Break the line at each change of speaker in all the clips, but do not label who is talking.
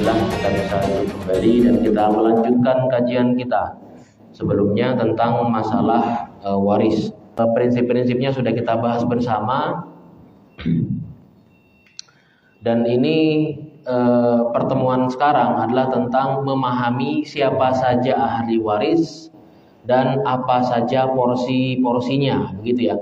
Alhamdulillah kita bisa kembali dan kita melanjutkan kajian kita sebelumnya tentang masalah waris. Prinsip-prinsipnya sudah kita bahas bersama. Dan ini pertemuan sekarang adalah tentang memahami siapa saja ahli waris dan apa saja porsi-porsinya, begitu ya.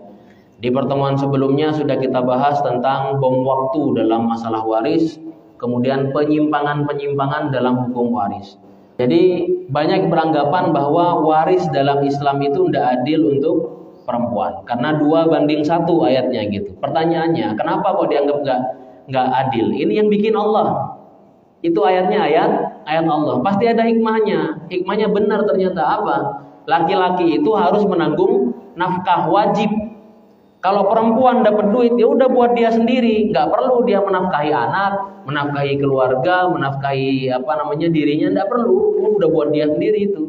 Di pertemuan sebelumnya sudah kita bahas tentang bom waktu dalam masalah waris, kemudian penyimpangan-penyimpangan dalam hukum waris. Jadi banyak beranggapan bahwa waris dalam Islam itu tidak adil untuk perempuan karena 2:1 ayatnya gitu. Pertanyaannya, kenapa kok dianggap nggak adil? Ini yang bikin Allah. Itu ayatnya ayat Allah. Pasti ada hikmahnya. Hikmahnya benar ternyata apa? Laki-laki itu harus menanggung nafkah wajib. Kalau perempuan dapat duit, ya udah buat dia sendiri, nggak perlu dia menafkahi anak, menafkahi keluarga, menafkahi dirinya, nggak perlu, udah buat dia sendiri itu.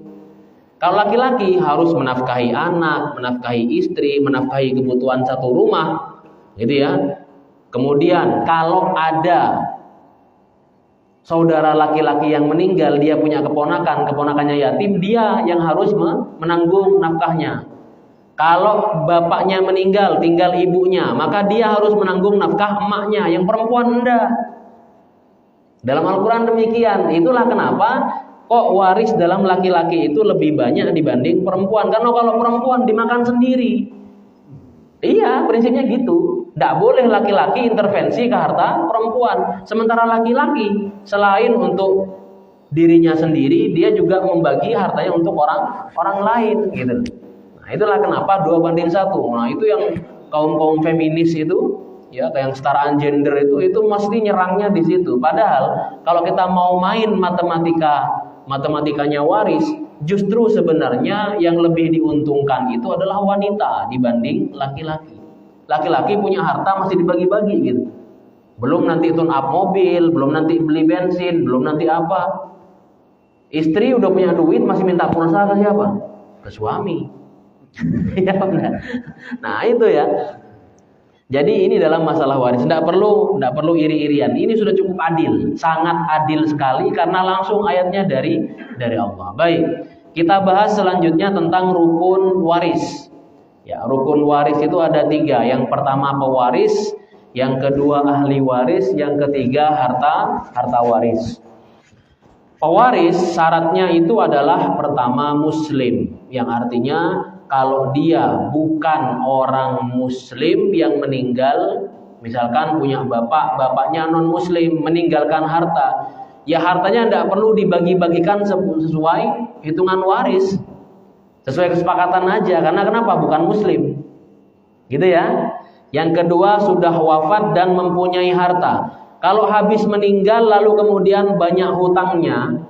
Kalau laki-laki harus menafkahi anak, menafkahi istri, menafkahi kebutuhan satu rumah, gitu ya. Kemudian kalau ada saudara laki-laki yang meninggal, dia punya keponakannya yatim, dia yang harus menanggung nafkahnya. Kalau bapaknya meninggal, tinggal ibunya, maka dia harus menanggung nafkah emaknya, yang perempuan enggak. Dalam Al-Quran demikian. Itulah kenapa kok waris dalam laki-laki itu lebih banyak dibanding perempuan. Karena kalau perempuan dimakan sendiri. Iya, prinsipnya gitu. Tidak boleh laki-laki intervensi ke harta perempuan. Sementara laki-laki selain untuk dirinya sendiri, dia juga membagi hartanya untuk orang lain, gitu. Nah, itulah kenapa 2:1. Nah, itu yang kaum feminis itu, ya, yang kesetaraan gender itu mesti nyerangnya di situ. Padahal kalau kita mau main matematikanya waris, justru sebenarnya yang lebih diuntungkan itu adalah wanita dibanding laki-laki. Laki-laki punya harta masih dibagi-bagi gitu. Belum nanti tune up mobil, belum nanti beli bensin, belum nanti apa. Istri udah punya duit masih minta pulsa ke siapa? Ke suami. Ya benar. Nah, itu ya. Jadi ini dalam masalah waris tidak perlu iri-irian. Ini sudah cukup adil, sangat adil sekali karena langsung ayatnya dari Allah. Baik, kita bahas selanjutnya tentang rukun waris. Ya, rukun waris itu ada 3. Yang pertama pewaris, yang kedua ahli waris, yang ketiga harta waris. Pewaris syaratnya itu adalah pertama muslim, yang artinya kalau dia bukan orang muslim yang meninggal, misalkan punya bapaknya non muslim, meninggalkan harta, ya hartanya tidak perlu dibagi-bagikan sesuai hitungan waris, sesuai kesepakatan aja. Karena kenapa? Bukan muslim, gitu ya. Yang kedua sudah wafat dan mempunyai harta. Kalau habis meninggal lalu kemudian banyak hutangnya,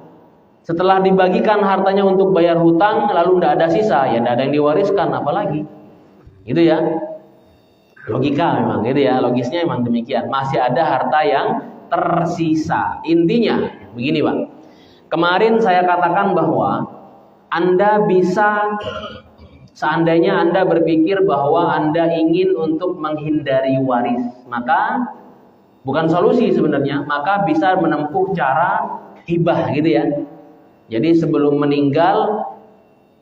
setelah dibagikan hartanya untuk bayar hutang, lalu tidak ada sisa, ya tidak ada yang diwariskan, apalagi. Gitu ya. Logika memang, gitu ya. Logisnya memang demikian. Masih ada harta yang tersisa. Intinya, begini Pak. Kemarin saya katakan bahwa Anda bisa, seandainya Anda berpikir bahwa Anda ingin untuk menghindari waris, maka bukan solusi sebenarnya, maka bisa menempuh cara hibah, gitu ya. Jadi sebelum meninggal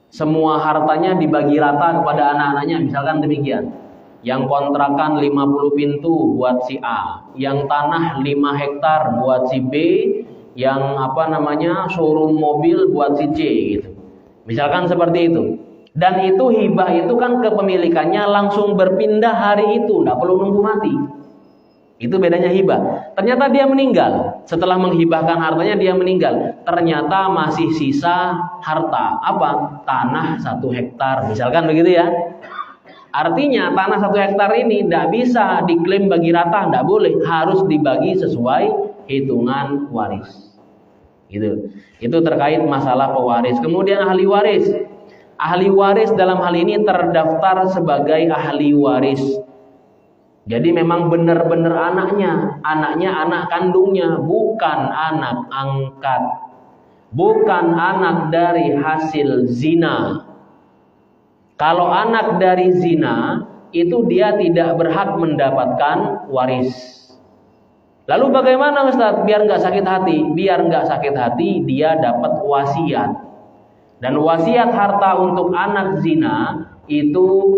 semua hartanya dibagi rata kepada anak-anaknya, misalkan demikian. Yang kontrakan 50 pintu buat si A, yang tanah 5 hektar buat si B, yang showroom mobil buat si C gitu. Misalkan seperti itu. Dan itu hibah itu kan kepemilikannya langsung berpindah hari itu, tidak perlu nunggu mati. Itu bedanya hibah. Ternyata dia meninggal. Setelah menghibahkan hartanya dia meninggal. Ternyata masih sisa harta. Apa? Tanah 1 hektar. Misalkan begitu ya. Artinya tanah 1 hektar ini tidak bisa diklaim bagi rata. Tidak boleh. Harus dibagi sesuai hitungan waris. Gitu. Itu terkait masalah pewaris. Kemudian ahli waris. Ahli waris dalam hal ini terdaftar sebagai ahli waris. Jadi memang benar-benar anaknya anak kandungnya, bukan anak angkat, bukan anak dari hasil zina. Kalau anak dari zina, itu dia tidak berhak mendapatkan waris. Lalu bagaimana Ustaz? Biar nggak sakit hati. Biar nggak sakit hati, dia dapat wasiat. Dan wasiat harta untuk anak zina itu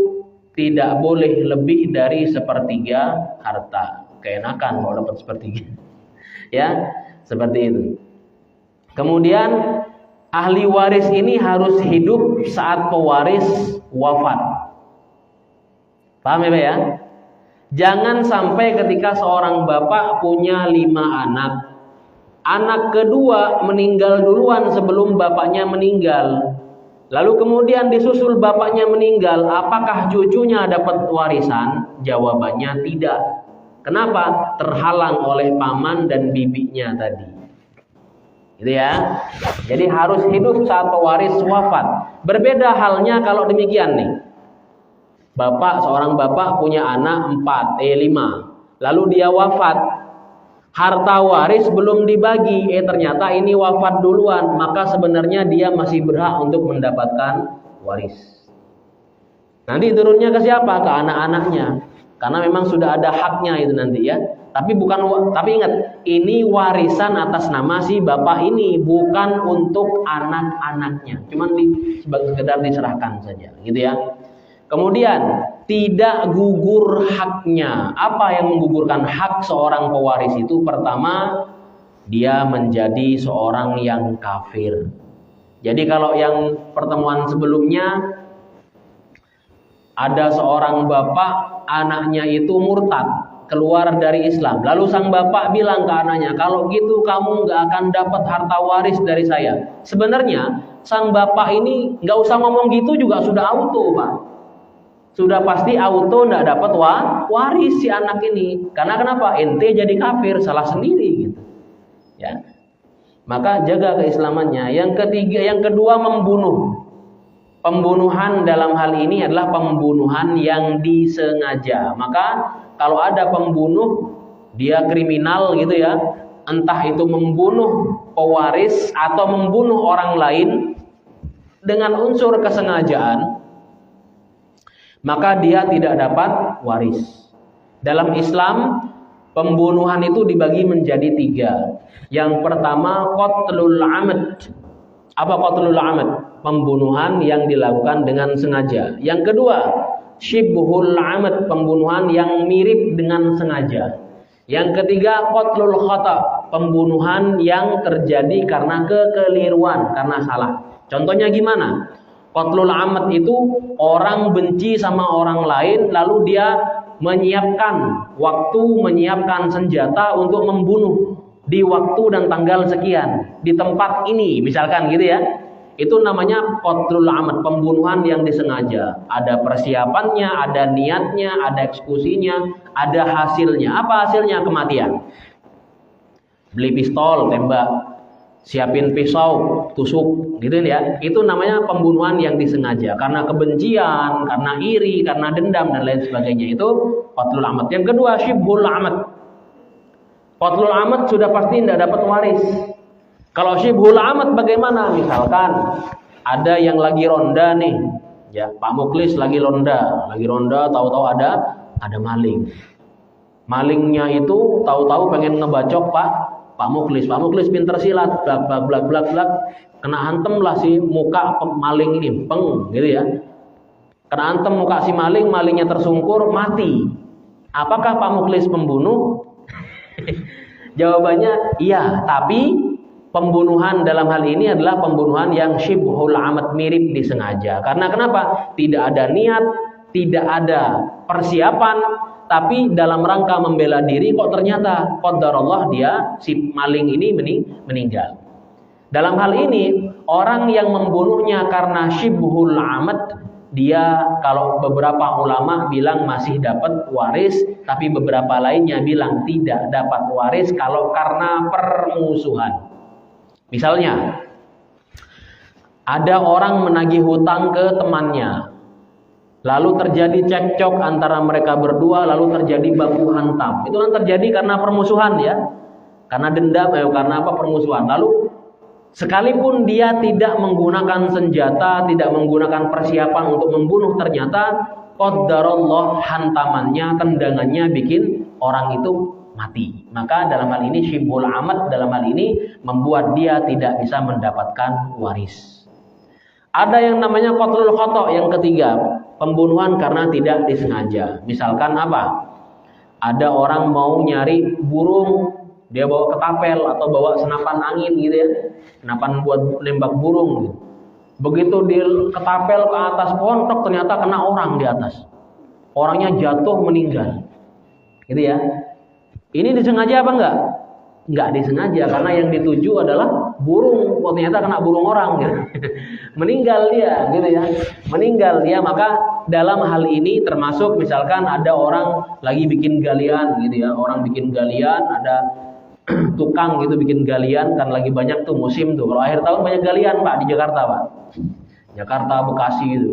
tidak boleh lebih dari sepertiga harta. Keenakan kalau dapat sepertiga. Ya, seperti itu. Kemudian ahli waris ini harus hidup saat pewaris wafat. Paham ya, Pak ya? Jangan sampai ketika seorang bapak punya 5 anak, anak kedua meninggal duluan sebelum bapaknya meninggal. Lalu kemudian disusul bapaknya meninggal, apakah cucunya dapat warisan? Jawabannya tidak. Kenapa? Terhalang oleh paman dan bibinya tadi. Gitu ya. Jadi harus hidup saat pewaris wafat. Berbeda halnya kalau demikian nih. Seorang bapak punya anak 5. Lalu dia wafat. Harta waris belum dibagi. Ternyata ini wafat duluan. Maka sebenarnya dia masih berhak untuk mendapatkan waris. Nanti turunnya ke siapa? Ke anak-anaknya. Karena memang sudah ada haknya itu nanti ya. Tapi ingat, ini warisan atas nama si bapak ini, bukan untuk anak-anaknya. Cuman sekedar diserahkan saja, gitu ya. Kemudian tidak gugur haknya. Apa yang menggugurkan hak seorang pewaris itu? Pertama, dia menjadi seorang yang kafir. Jadi kalau yang pertemuan sebelumnya ada seorang bapak, anaknya itu murtad, keluar dari Islam. Lalu sang bapak bilang ke anaknya, kalau gitu kamu nggak akan dapat harta waris dari saya. Sebenarnya sang bapak ini nggak usah ngomong gitu juga sudah auto, Pak. Sudah pasti auto nggak dapat waris si anak ini. Karena kenapa? Ente jadi kafir, salah sendiri gitu. Ya. Maka jaga keislamannya. Yang kedua membunuh. Pembunuhan dalam hal ini adalah pembunuhan yang disengaja. Maka kalau ada pembunuh, dia kriminal gitu ya. Entah itu membunuh pewaris atau membunuh orang lain dengan unsur kesengajaan, maka dia tidak dapat waris. Dalam Islam, pembunuhan itu dibagi menjadi 3. Yang pertama, qatlul amad. Apa qatlul amad? Pembunuhan yang dilakukan dengan sengaja. Yang kedua, syibhul amad, pembunuhan yang mirip dengan sengaja. Yang ketiga, qatlul khata, pembunuhan yang terjadi karena kekeliruan, karena salah. Contohnya gimana? Qatlul amad itu orang benci sama orang lain, lalu dia menyiapkan waktu, menyiapkan senjata untuk membunuh di waktu dan tanggal sekian, di tempat ini, misalkan gitu ya. Itu namanya qatlul amad, pembunuhan yang disengaja. Ada persiapannya, ada niatnya, ada eksekusinya, ada hasilnya. Apa hasilnya? Kematian. Beli pistol, tembak. Siapin pisau, tusuk, gitu ya. Itu namanya pembunuhan yang disengaja. Karena kebencian, karena iri, karena dendam, dan lain sebagainya. Itu qatlul amad. Yang kedua, syibhul amad. Qatlul amad sudah pasti tidak dapat waris. Kalau syibhul amad bagaimana? Misalkan ada yang lagi ronda nih, ya Pak Muklis lagi ronda, tahu-tahu ada maling. Malingnya itu tahu-tahu pengen ngebacok Pak Muklis pinter silat, blak, kena hantem lah si muka maling ini, peng, gitu ya. Kena hantem muka si maling, malingnya tersungkur, mati. Apakah Pak Muklis pembunuh? Jawabannya iya, tapi pembunuhan dalam hal ini adalah pembunuhan yang syibhul amad, mirip disengaja. Karena kenapa? Tidak ada niat, tidak ada persiapan, tapi dalam rangka membela diri kok ternyata qadarullah dia si maling ini meninggal. Dalam hal ini orang yang membunuhnya karena syibhul amad, dia kalau beberapa ulama bilang masih dapat waris, tapi beberapa lainnya bilang tidak dapat waris kalau karena permusuhan. Misalnya ada orang menagih hutang ke temannya, lalu terjadi cekcok antara mereka berdua, lalu terjadi baku hantam. Itu kan terjadi karena permusuhan ya, karena dendam, karena apa, permusuhan. Lalu sekalipun dia tidak menggunakan senjata, tidak menggunakan persiapan untuk membunuh, ternyata qadarullah hantamannya, tendangannya bikin orang itu mati. Maka dalam hal ini syibhul amad dalam hal ini membuat dia tidak bisa mendapatkan waris. Ada yang namanya qatlul khata' yang ketiga, pembunuhan karena tidak disengaja. Misalkan apa? Ada orang mau nyari burung, dia bawa ketapel atau bawa senapan angin gitu ya. Senapan buat nembak burung gitu. Begitu dia ketapel ke atas pohon, ternyata kena orang di atas. Orangnya jatuh meninggal. Gitu ya. Ini disengaja apa enggak? Enggak disengaja karena yang dituju adalah burung. Oh, ternyata kena burung orang gitu. Meninggal dia gitu ya. Meninggal dia, maka dalam hal ini termasuk misalkan ada orang lagi bikin galian gitu ya. Orang bikin galian, ada tukang gitu bikin galian, kan lagi banyak tuh musim tuh. Kalau akhir tahun banyak galian Pak di Jakarta Pak. Jakarta, Bekasi gitu.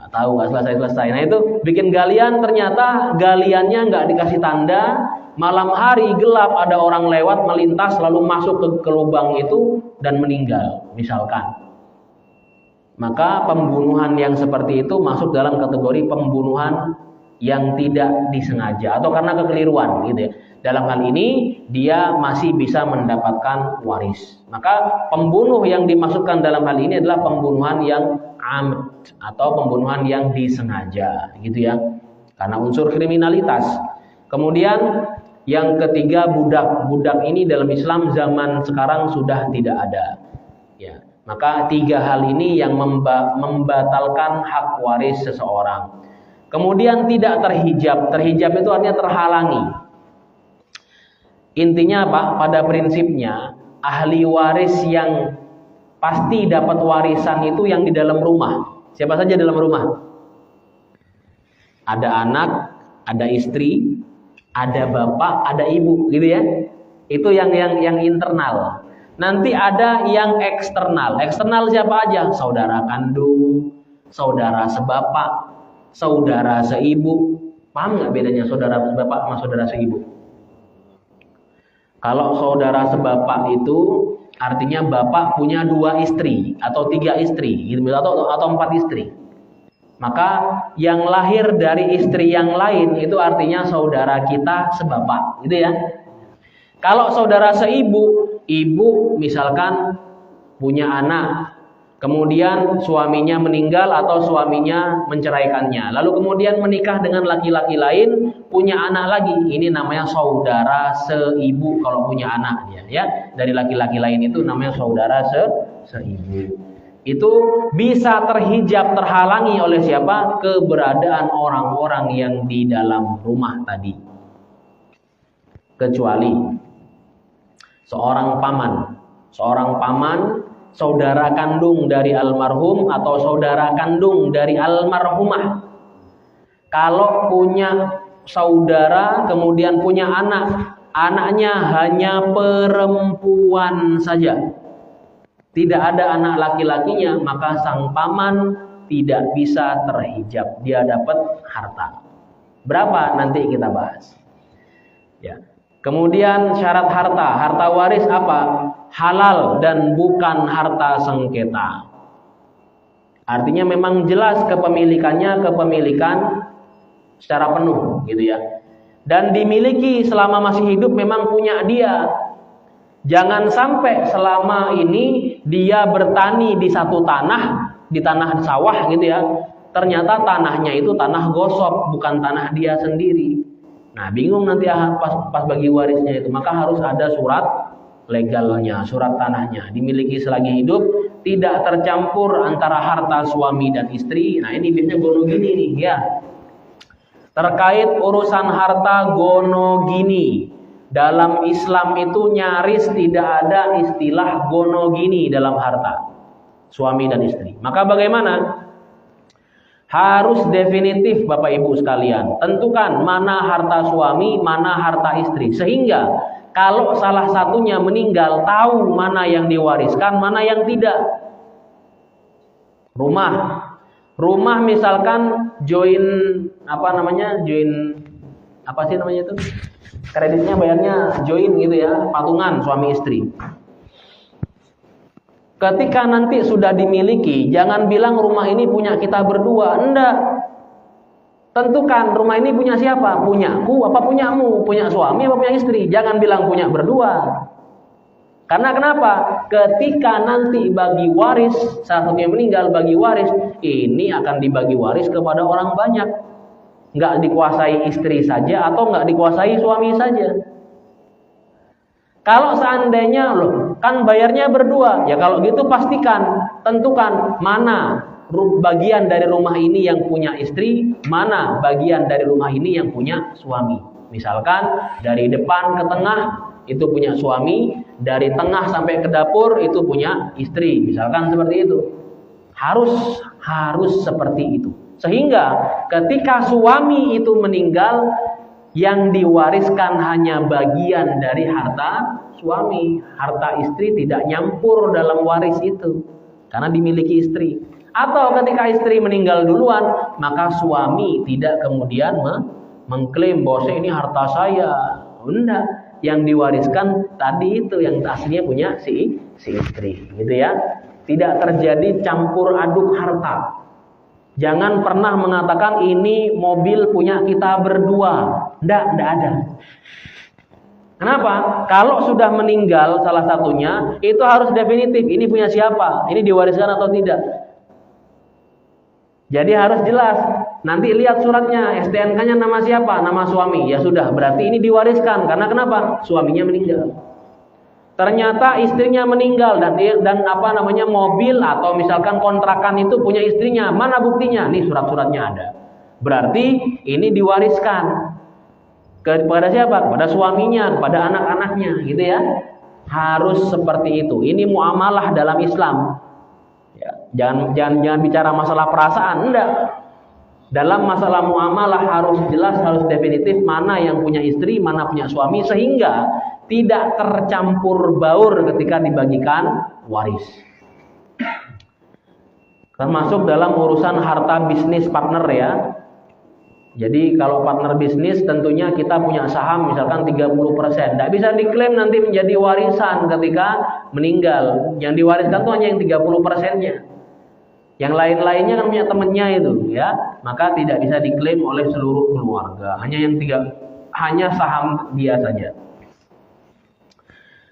Tahu nggak selesai. Nah itu bikin galian, ternyata galiannya nggak dikasih tanda. Malam hari gelap ada orang lewat melintas lalu masuk ke lubang itu dan meninggal misalkan. Maka pembunuhan yang seperti itu masuk dalam kategori pembunuhan yang tidak disengaja atau karena kekeliruan gitu ya. Dalam hal ini dia masih bisa mendapatkan waris. Maka pembunuh yang dimasukkan dalam hal ini adalah pembunuhan yang amd atau pembunuhan yang disengaja gitu ya. Karena unsur kriminalitas. Kemudian yang ketiga budak. Budak ini dalam Islam zaman sekarang sudah tidak ada. Ya. Maka tiga hal ini yang membatalkan hak waris seseorang. Kemudian tidak terhijab. Terhijab itu artinya terhalangi. Intinya apa? Pada prinsipnya ahli waris yang pasti dapat warisan itu yang di dalam rumah. Siapa saja dalam rumah? Ada anak, ada istri, ada bapak, ada ibu, gitu ya. Itu yang internal. Nanti ada yang eksternal. Eksternal siapa aja? Saudara kandung, saudara sebapak, saudara seibu. Paham nggak bedanya saudara sebapak sama saudara seibu? Kalau saudara sebapak itu artinya bapak punya 2 istri atau 3 istri, gitu, atau 4 istri. Maka yang lahir dari istri yang lain itu artinya saudara kita sebapak, gitu ya. Kalau saudara seibu, ibu misalkan punya anak, kemudian suaminya meninggal atau suaminya menceraikannya, lalu kemudian menikah dengan laki-laki lain, punya anak lagi, ini namanya saudara seibu kalau punya anak dia, ya. Dari laki-laki lain itu namanya saudara seibu. Itu bisa terhijab, terhalangi oleh siapa? Keberadaan orang-orang yang di dalam rumah tadi. Kecuali seorang paman, saudara kandung dari almarhum atau saudara kandung dari almarhumah. Kalau punya saudara kemudian punya anak, anaknya hanya perempuan saja, tidak ada anak laki-lakinya, maka sang paman tidak bisa terhijab, dia dapat harta. Berapa nanti kita bahas. Ya. Kemudian syarat harta waris apa? Halal dan bukan harta sengketa. Artinya memang jelas kepemilikannya kepemilikan secara penuh gitu ya. Dan dimiliki selama masih hidup memang punya dia. Jangan sampai selama ini dia bertani di satu tanah, di tanah sawah gitu ya. Ternyata tanahnya itu tanah gosok, bukan tanah dia sendiri. Nah, bingung nanti pas bagi warisnya itu. Maka harus ada surat legalnya, surat tanahnya. Dimiliki selagi hidup, tidak tercampur antara harta suami dan istri. Nah, ini biasanya gono gini nih ya. Terkait urusan harta gono gini, dalam Islam itu nyaris tidak ada istilah gono gini dalam harta suami dan istri. Maka bagaimana? Harus definitif Bapak Ibu sekalian. Tentukan mana harta suami, mana harta istri. Sehingga kalau salah satunya meninggal, tahu mana yang diwariskan, mana yang tidak. Rumah misalkan join kreditnya bayarnya join gitu ya, patungan suami istri. Ketika nanti sudah dimiliki, jangan bilang rumah ini punya kita berdua, enggak. Tentukan rumah ini punya siapa? Punyaku apa punyamu? Punya suami apa punya istri? Jangan bilang punya berdua. Karena kenapa? Ketika nanti bagi waris, salah satunya meninggal bagi waris, ini akan dibagi waris kepada orang banyak. Nggak dikuasai istri saja atau nggak dikuasai suami saja. Kalau seandainya loh, kan bayarnya berdua, ya kalau gitu pastikan, tentukan mana bagian dari rumah ini yang punya istri, mana bagian dari rumah ini yang punya suami. Misalkan dari depan ke tengah itu punya suami, dari tengah sampai ke dapur itu punya istri, misalkan seperti itu. Harus seperti itu. Sehingga ketika suami itu meninggal, yang diwariskan hanya bagian dari harta suami. Harta istri tidak nyampur dalam waris itu, karena dimiliki istri. Atau ketika istri meninggal duluan, maka suami tidak kemudian mengklaim bahwa ini harta saya. Enggak. Yang diwariskan tadi itu yang aslinya punya si istri, gitu ya. Tidak terjadi campur aduk harta. Jangan pernah mengatakan ini mobil punya kita berdua. Enggak ada. Kenapa? Kalau sudah meninggal salah satunya, itu harus definitif. Ini punya siapa? Ini diwariskan atau tidak? Jadi harus jelas. Nanti lihat suratnya, STNK-nya nama siapa? Nama suami. Ya sudah, berarti ini diwariskan. Karena kenapa? Suaminya meninggal. Ternyata istrinya meninggal dan mobil atau misalkan kontrakan itu punya istrinya. Mana buktinya? Nih surat-suratnya ada. Berarti ini diwariskan kepada siapa? Kepada suaminya, kepada anak-anaknya, gitu ya. Harus seperti itu. Ini muamalah dalam Islam. Ya, jangan bicara masalah perasaan, enggak. Dalam masalah muamalah harus jelas, harus definitif mana yang punya istri, mana punya suami, sehingga tidak tercampur baur ketika dibagikan waris. Termasuk dalam urusan harta bisnis partner ya. Jadi kalau partner bisnis tentunya kita punya saham misalkan 30%. Tidak bisa diklaim nanti menjadi warisan ketika meninggal. Yang diwariskan itu hanya yang 30%-nya. Yang lain-lainnya kan punya temannya itu ya. Maka tidak bisa diklaim oleh seluruh keluarga. Hanya saham dia saja.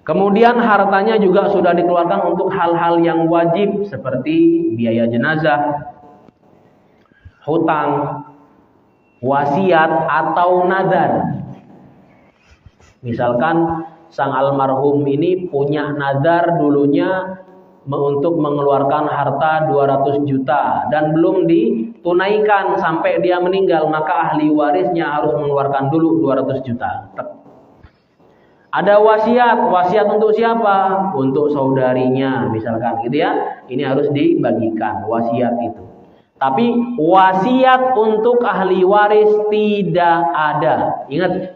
Kemudian hartanya juga sudah dikeluarkan untuk hal-hal yang wajib seperti biaya jenazah, hutang, wasiat atau nazar. Misalkan sang almarhum ini punya nazar dulunya untuk mengeluarkan harta 200 juta dan belum ditunaikan sampai dia meninggal, maka ahli warisnya harus mengeluarkan dulu 200 juta. Ada wasiat untuk siapa? Untuk saudarinya misalkan gitu ya. Ini harus dibagikan wasiat itu. Tapi wasiat untuk ahli waris tidak ada. Ingat,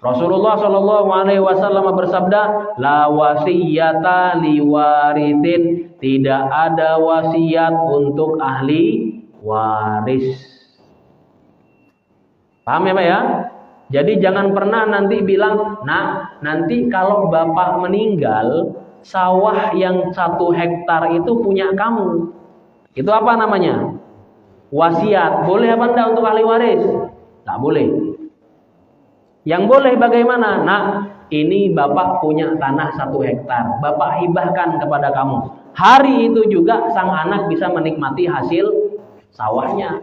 Rasulullah SAW bersabda, la wasiyata liwarithin, tidak ada wasiat untuk ahli waris. Paham ya Pak ya? Jadi jangan pernah nanti bilang, nah nanti kalau bapak meninggal, sawah yang 1 hektar itu punya kamu. Itu apa namanya? Wasiat. Boleh apa enggak untuk ahli waris? Tak boleh. Yang boleh bagaimana? Nah, ini bapak punya tanah 1 hektar. Bapak hibahkan kepada kamu. Hari itu juga sang anak bisa menikmati hasil sawahnya.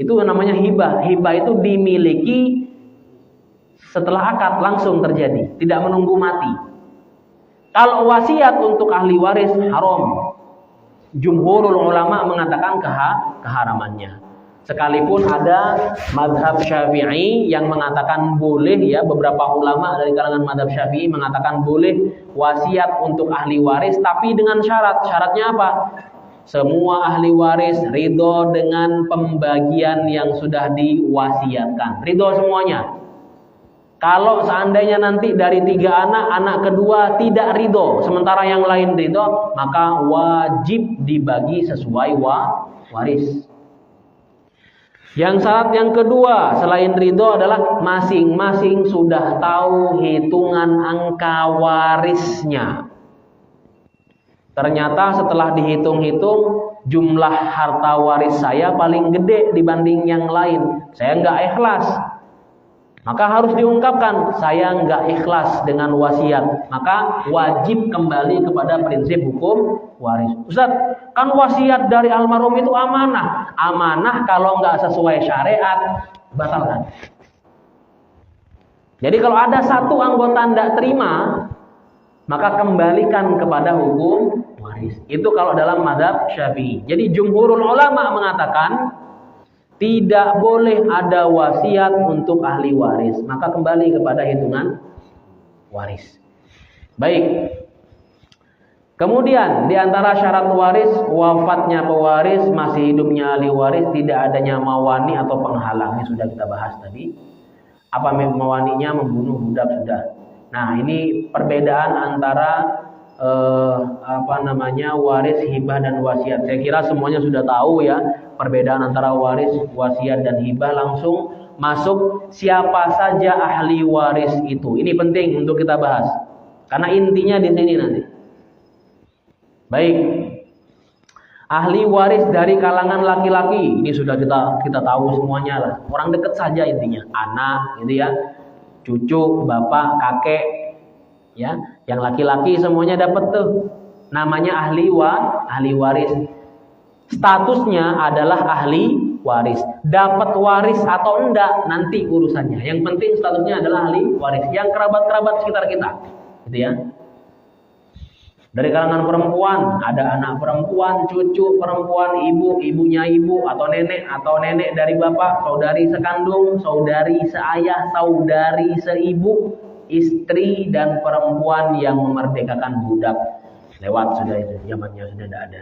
Itu namanya hibah. Hibah itu dimiliki setelah akad langsung terjadi. Tidak menunggu mati. Kalau wasiat untuk ahli waris haram. Jumhurul ulama mengatakan keharamannya. Sekalipun ada madhab Syafi'i yang mengatakan boleh ya, beberapa ulama dari kalangan madhab Syafi'i mengatakan boleh wasiat untuk ahli waris, tapi dengan syarat. Syaratnya apa? Semua ahli waris ridho dengan pembagian yang sudah diwasiatkan. Ridho semuanya. Kalau seandainya nanti dari 3 anak kedua tidak ridho, sementara yang lain ridho, maka wajib dibagi sesuai waris. Yang syarat yang kedua selain ridho adalah masing-masing sudah tahu hitungan angka warisnya. Ternyata setelah dihitung-hitung jumlah harta waris saya paling gede dibanding yang lain, saya nggak ikhlas. Maka harus diungkapkan, saya nggak ikhlas dengan wasiat. Maka wajib kembali kepada prinsip hukum waris. Ustaz, kan wasiat dari almarhum itu amanah. Amanah kalau nggak sesuai syariat, batalkan. Jadi kalau ada satu anggota tidak terima, maka kembalikan kepada hukum waris. Itu kalau dalam mazhab Syafi'i. Jadi jumhurul ulama mengatakan tidak boleh ada wasiat untuk ahli waris, maka kembali kepada hitungan waris. Baik. Kemudian di antara syarat waris, wafatnya pewaris, masih hidupnya ahli waris, tidak adanya mawani atau penghalang. Ini sudah kita bahas tadi. Apa mawaninya? Membunuh budak sudah. Nah, ini perbedaan antara waris, hibah dan wasiat. Saya kira semuanya sudah tahu ya perbedaan antara waris, wasiat dan hibah. Langsung masuk siapa saja ahli waris itu. Ini penting untuk kita bahas karena intinya di sini nanti. Baik. Ahli waris dari kalangan laki-laki ini sudah kita tahu semuanya lah. Orang dekat saja intinya, anak gitu ya, cucu, bapak, kakek. Ya, yang laki-laki semuanya dapat tuh. Namanya ahli waris. Statusnya adalah ahli waris. Dapat waris atau enggak nanti urusannya. Yang penting statusnya adalah ahli waris. Yang kerabat-kerabat sekitar kita, gitu ya. Dari kalangan perempuan, ada anak perempuan, cucu perempuan, ibunya ibu atau nenek dari bapak, saudari sekandung, saudari seayah, saudari seibu, istri dan perempuan yang memerdekakan budak. Lewat sudah itu, zamannya sudah tidak ada.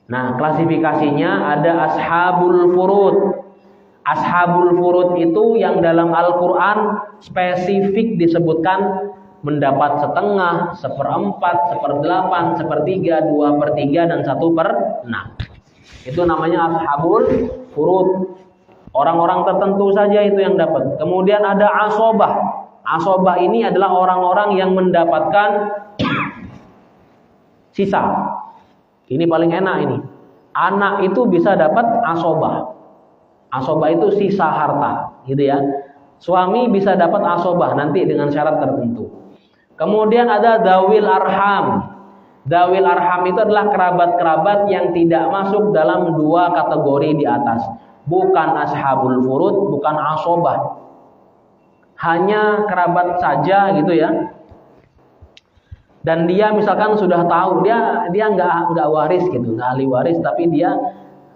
Nah, klasifikasinya ada ashabul furud. Ashabul furud itu yang dalam Al-Quran spesifik disebutkan mendapat setengah, seperempat, seperdelapan, sepertiga, 2/3 dan 1/6. Itu namanya ashabul furud. Orang-orang tertentu saja itu yang dapat. Kemudian ada asobah. Asobah ini adalah orang-orang yang mendapatkan sisa. Ini paling enak ini. Anak itu bisa dapat asobah. Asobah itu sisa harta, gitu ya. Suami bisa dapat asobah nanti dengan syarat tertentu. Kemudian ada dawil arham. Dawil arham itu adalah kerabat-kerabat yang tidak masuk dalam dua kategori di atas. Bukan ashabul furud, bukan asobah. Hanya kerabat saja gitu ya. Dan dia misalkan sudah tahu dia nggak waris gitu, nggak ahli waris, tapi dia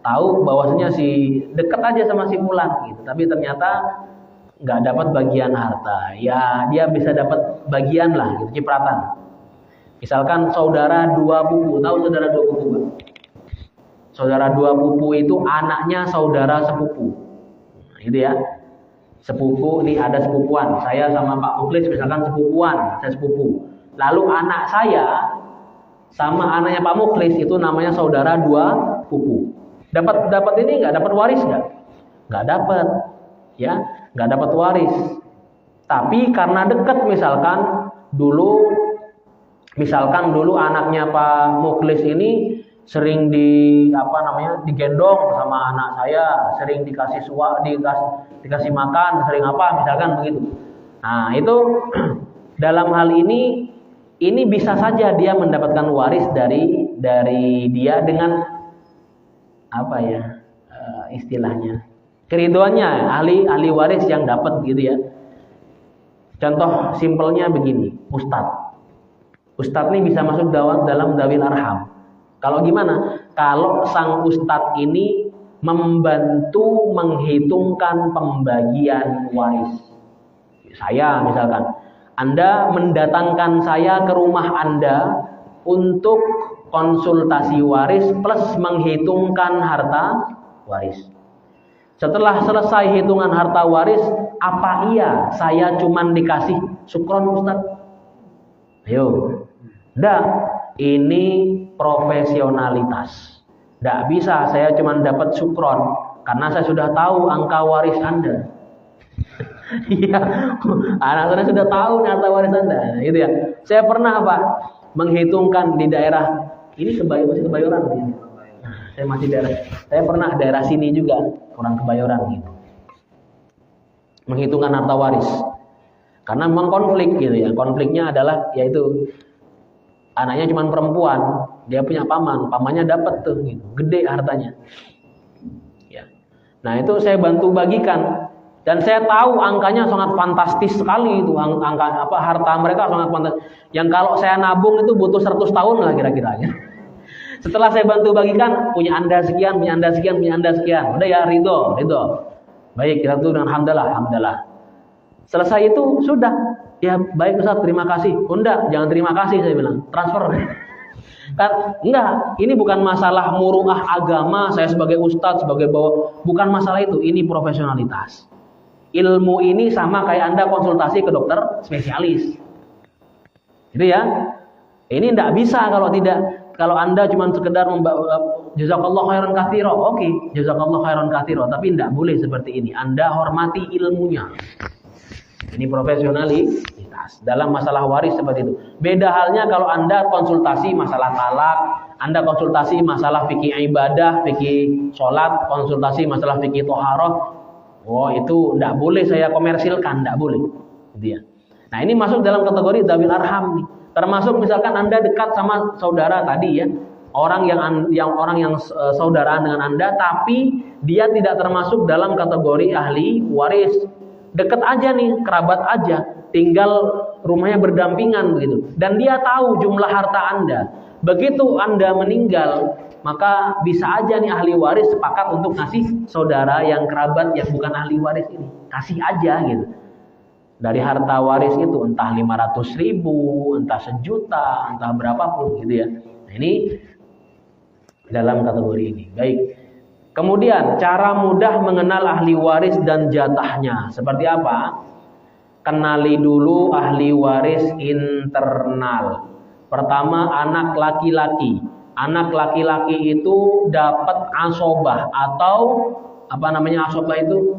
tahu bahwasanya si dekat aja sama si fulan gitu. Tapi ternyata nggak dapat bagian harta, ya dia bisa dapat bagian lah, gitu, cipratan. Misalkan saudara dua pupu, tahu saudara dua pupu Pak? Saudara dua pupu itu anaknya saudara sepupu, gitu ya. Sepupu, ini ada sepupuan, saya sama Pak Muklis misalkan sepupuan, saya sepupu. Lalu anak saya sama anaknya Pak Muklis itu namanya saudara dua pupu. Dapat ini nggak dapat waris nggak? Nggak dapat, ya. Nggak dapat waris. Tapi karena dekat misalkan dulu anaknya Pak Muklis ini sering digendong sama anak saya, sering dikasih makan, sering apa misalkan begitu. Nah, itu dalam hal ini bisa saja dia mendapatkan waris dari dia dengan istilahnya keriduannya ahli waris yang dapat gitu ya. Contoh simpelnya begini, Ustadz ini bisa masuk dalam dawil arham. Kalau gimana? Kalau sang ustadz ini membantu menghitungkan pembagian waris. Saya misalkan, Anda mendatangkan saya ke rumah Anda untuk konsultasi waris plus menghitungkan harta waris. Setelah selesai hitungan harta waris, apa iya saya cuman dikasih sukron Ustaz? Ayo. Enggak, ini profesionalitas. Enggak bisa saya cuman dapat sukron karena saya sudah tahu angka waris Anda. Iya, anak saya sudah tahu harta waris Anda, gitu ya. Saya pernah menghitungkan di daerah ini Kebayoran ini. Nah, Saya pernah daerah sini juga, orang Kebayoran gitu. Menghitungkan harta waris. Karena memang konflik gitu ya. Konfliknya adalah yaitu anaknya cuma perempuan, dia punya pamannya dapat tuh gitu, gede hartanya. Ya. Nah, itu saya bantu bagikan. Dan saya tahu angkanya sangat fantastis sekali itu, harta mereka sangat fantastis. Yang kalau saya nabung itu butuh 100 tahun lah kira-kiranya. Setelah saya bantu bagikan, punya Anda sekian, punya Anda sekian, punya Anda sekian. Udah ya, ridho. Baik, kita tuh dengan alhamdulillah. Selesai itu sudah. Ya baik Ustaz, terima kasih. Enggak, jangan terima kasih saya bilang. Transfer. Kan enggak, ini bukan masalah muruah agama, saya sebagai ustadz, sebagai bukan masalah itu, ini profesionalitas. Ilmu ini sama kayak Anda konsultasi ke dokter spesialis. Gitu ya. Ini enggak bisa kalau Anda cuma sekedar jazakallahu khairan katsira. Oke, jazakallahu khairan katsira, tapi enggak boleh seperti ini. Anda hormati ilmunya. Ini profesionalitas dalam masalah waris seperti itu. Beda halnya kalau Anda konsultasi masalah talak, Anda konsultasi masalah fikih ibadah, fikih sholat, konsultasi masalah fikih toharoh. Oh, itu tidak boleh saya komersilkan, tidak boleh. Gitu ya. Nah, ini masuk dalam kategori dzawil arham nih. Termasuk misalkan Anda dekat sama saudara tadi ya, orang yang saudaraan dengan Anda, tapi dia tidak termasuk dalam kategori ahli waris. Dekat aja nih, kerabat aja, tinggal rumahnya berdampingan begitu. Dan dia tahu jumlah harta Anda. Begitu Anda meninggal, maka bisa aja nih ahli waris sepakat untuk ngasih saudara yang kerabat yang bukan ahli waris ini. Kasih aja gitu. Dari harta waris itu entah 500.000, entah 1 juta, entah berapapun gitu ya. Nah, ini dalam kategori ini. Baik. Kemudian cara mudah mengenal ahli waris dan jatahnya. Seperti apa? Kenali dulu ahli waris internal. Pertama, anak laki-laki. Anak laki-laki itu dapat asobah atau asobah itu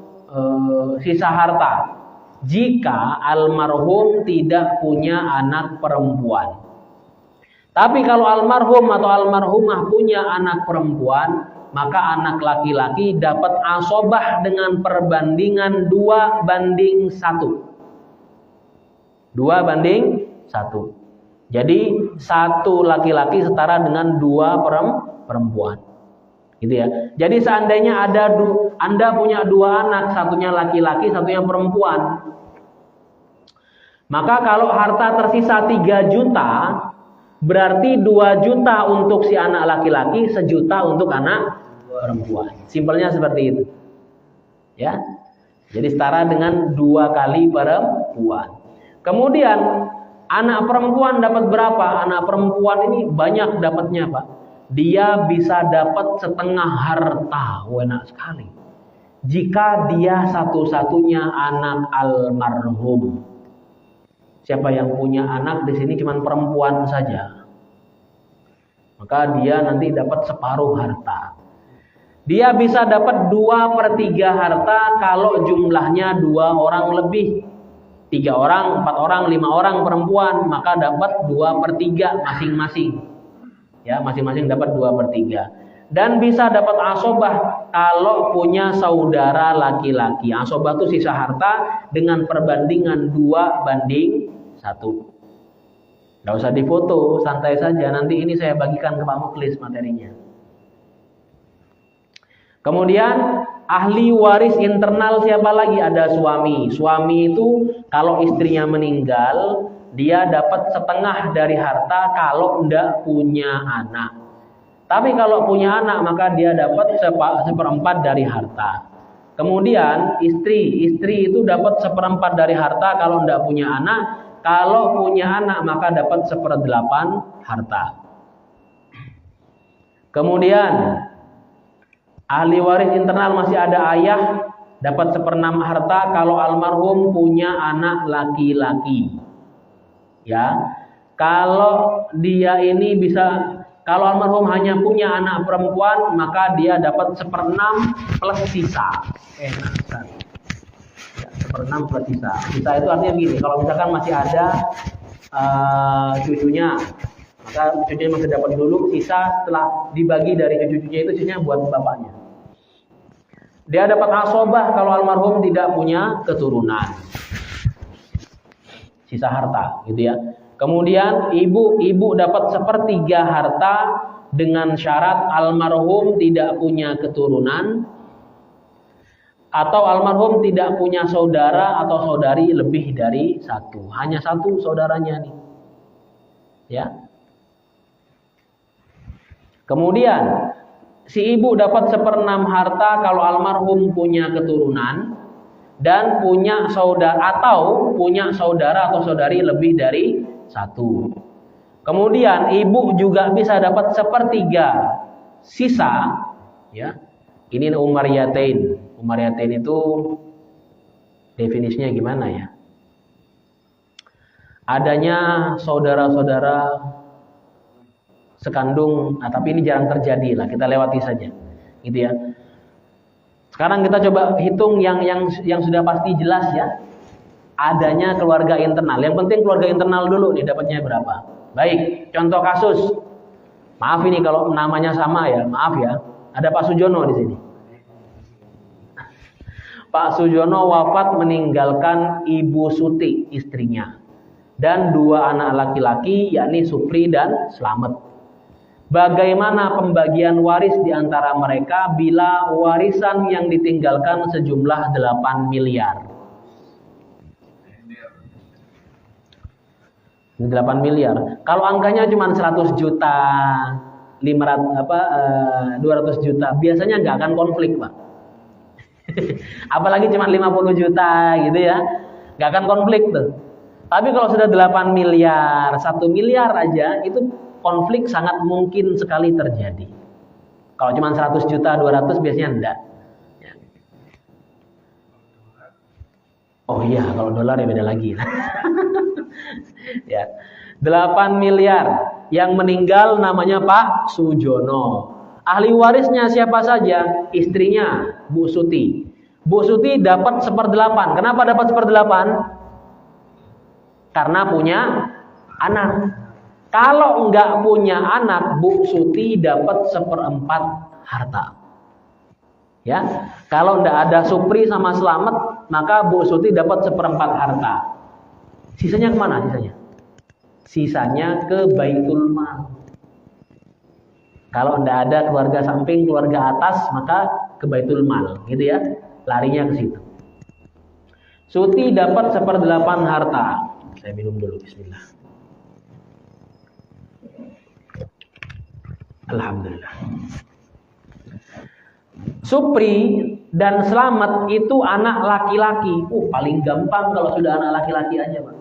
sisa harta. Jika almarhum tidak punya anak perempuan. Tapi kalau almarhum atau almarhumah punya anak perempuan, maka anak laki-laki dapat asobah dengan perbandingan 2:1. 2:1. Jadi 1 laki-laki setara dengan 2 perempuan. Gitu ya. Jadi seandainya Anda punya 2 anak, satunya laki-laki, satunya perempuan. Maka kalau harta tersisa 3 juta, berarti 2 juta untuk si anak laki-laki, 1 juta untuk anak perempuan. Simpelnya seperti itu. Ya. Jadi setara dengan 2 kali perempuan. Kemudian anak perempuan dapat berapa? Anak perempuan ini banyak dapatnya, Pak. Dia bisa dapat setengah harta. Enak sekali. Jika dia satu-satunya anak almarhum. Siapa yang punya anak di sini cuma perempuan saja, maka dia nanti dapat separuh harta. Dia bisa dapat 2/3 harta kalau jumlahnya 2 orang lebih. 3 orang, 4 orang, 5 orang perempuan, maka dapat 2/3 masing-masing. Ya, masing-masing dapat 2/3. Dan bisa dapat asobah kalau punya saudara laki-laki. Asobah itu sisa harta dengan perbandingan 2:1. Nggak usah difoto, santai saja. Nanti ini saya bagikan ke Pak Muklis materinya. Kemudian ahli waris internal siapa lagi? Ada suami. Suami itu kalau istrinya meninggal, dia dapat setengah dari harta kalau tidak punya anak. Tapi kalau punya anak, maka dia dapat 1/4 dari harta. Kemudian istri itu dapat 1/4 dari harta kalau tidak punya anak. Kalau punya anak, maka dapat 1/8 harta. Kemudian ahli waris internal masih ada ayah, dapat 1/6 harta kalau almarhum punya anak laki-laki. Ya, kalau dia ini kalau almarhum hanya punya anak perempuan, maka dia dapat 1/6 plus sisa. Enak sekali. Ya, 1/6 plus sisa. Sisa itu artinya gini, kalau misalkan masih ada cucunya, Maka cucunya masih dapat dulu, sisa setelah dibagi dari cucu-cucunya itu sisanya buat bapaknya. Dia dapat asobah kalau almarhum tidak punya keturunan. Sisa harta, gitu ya. Kemudian ibu dapat 1/3 harta dengan syarat almarhum tidak punya keturunan atau almarhum tidak punya saudara atau saudari lebih dari 1. Hanya 1 saudaranya nih. Ya. Kemudian si ibu dapat 1/6 harta kalau almarhum punya keturunan dan punya saudara atau saudari lebih dari 1. Kemudian ibu juga bisa dapat 1/3 sisa, ya. Ini umariyatain. Umariyatain itu definisinya gimana ya? Adanya saudara-saudara sekandung, tapi ini jarang terjadi lah, kita lewati saja, gitu ya. Sekarang kita coba hitung yang sudah pasti jelas ya. Adanya keluarga internal. Yang penting keluarga internal dulu nih dapatnya berapa. Baik, contoh kasus. Maaf ini kalau namanya sama ya, maaf ya. Ada Pak Sujono di sini. Pak Sujono wafat meninggalkan Ibu Suti, istrinya, dan 2 anak laki-laki, yakni Supri dan Slamet. Bagaimana pembagian waris di antara mereka bila warisan yang ditinggalkan sejumlah 8 miliar? 8 miliar. Kalau angkanya cuma 100 juta, 200 juta, biasanya nggak akan konflik, Pak. Apalagi cuma 50 juta gitu ya, nggak akan konflik tuh. Tapi kalau sudah 8 miliar, 1 miliar aja, itu konflik sangat mungkin sekali terjadi. Kalau cuma 100 juta, 200 biasanya enggak. Oh iya, kalau dolar ya beda lagi. Ya. 8 miliar. Yang meninggal namanya Pak Sujono. Ahli warisnya siapa saja? Istrinya Bu Suti. Bu Suti dapat 1/8. Kenapa dapat 1/8? Karena punya anak. Kalau enggak punya anak, Bu Suti dapat 1/4 harta. Ya, kalau enggak ada Supri sama Slamet, maka Bu Suti dapat 1/4 harta. Sisanya kemana sisanya? Sisanya ke Baitul Mal. Kalau enggak ada keluarga samping, keluarga atas, maka ke Baitul Mal, gitu ya. Larinya ke situ. Suti dapat 1/8 harta. Saya minum dulu, bismillah. Alhamdulillah. Supri dan Slamet itu anak laki-laki. Paling gampang kalau sudah anak laki-laki aja, Pak.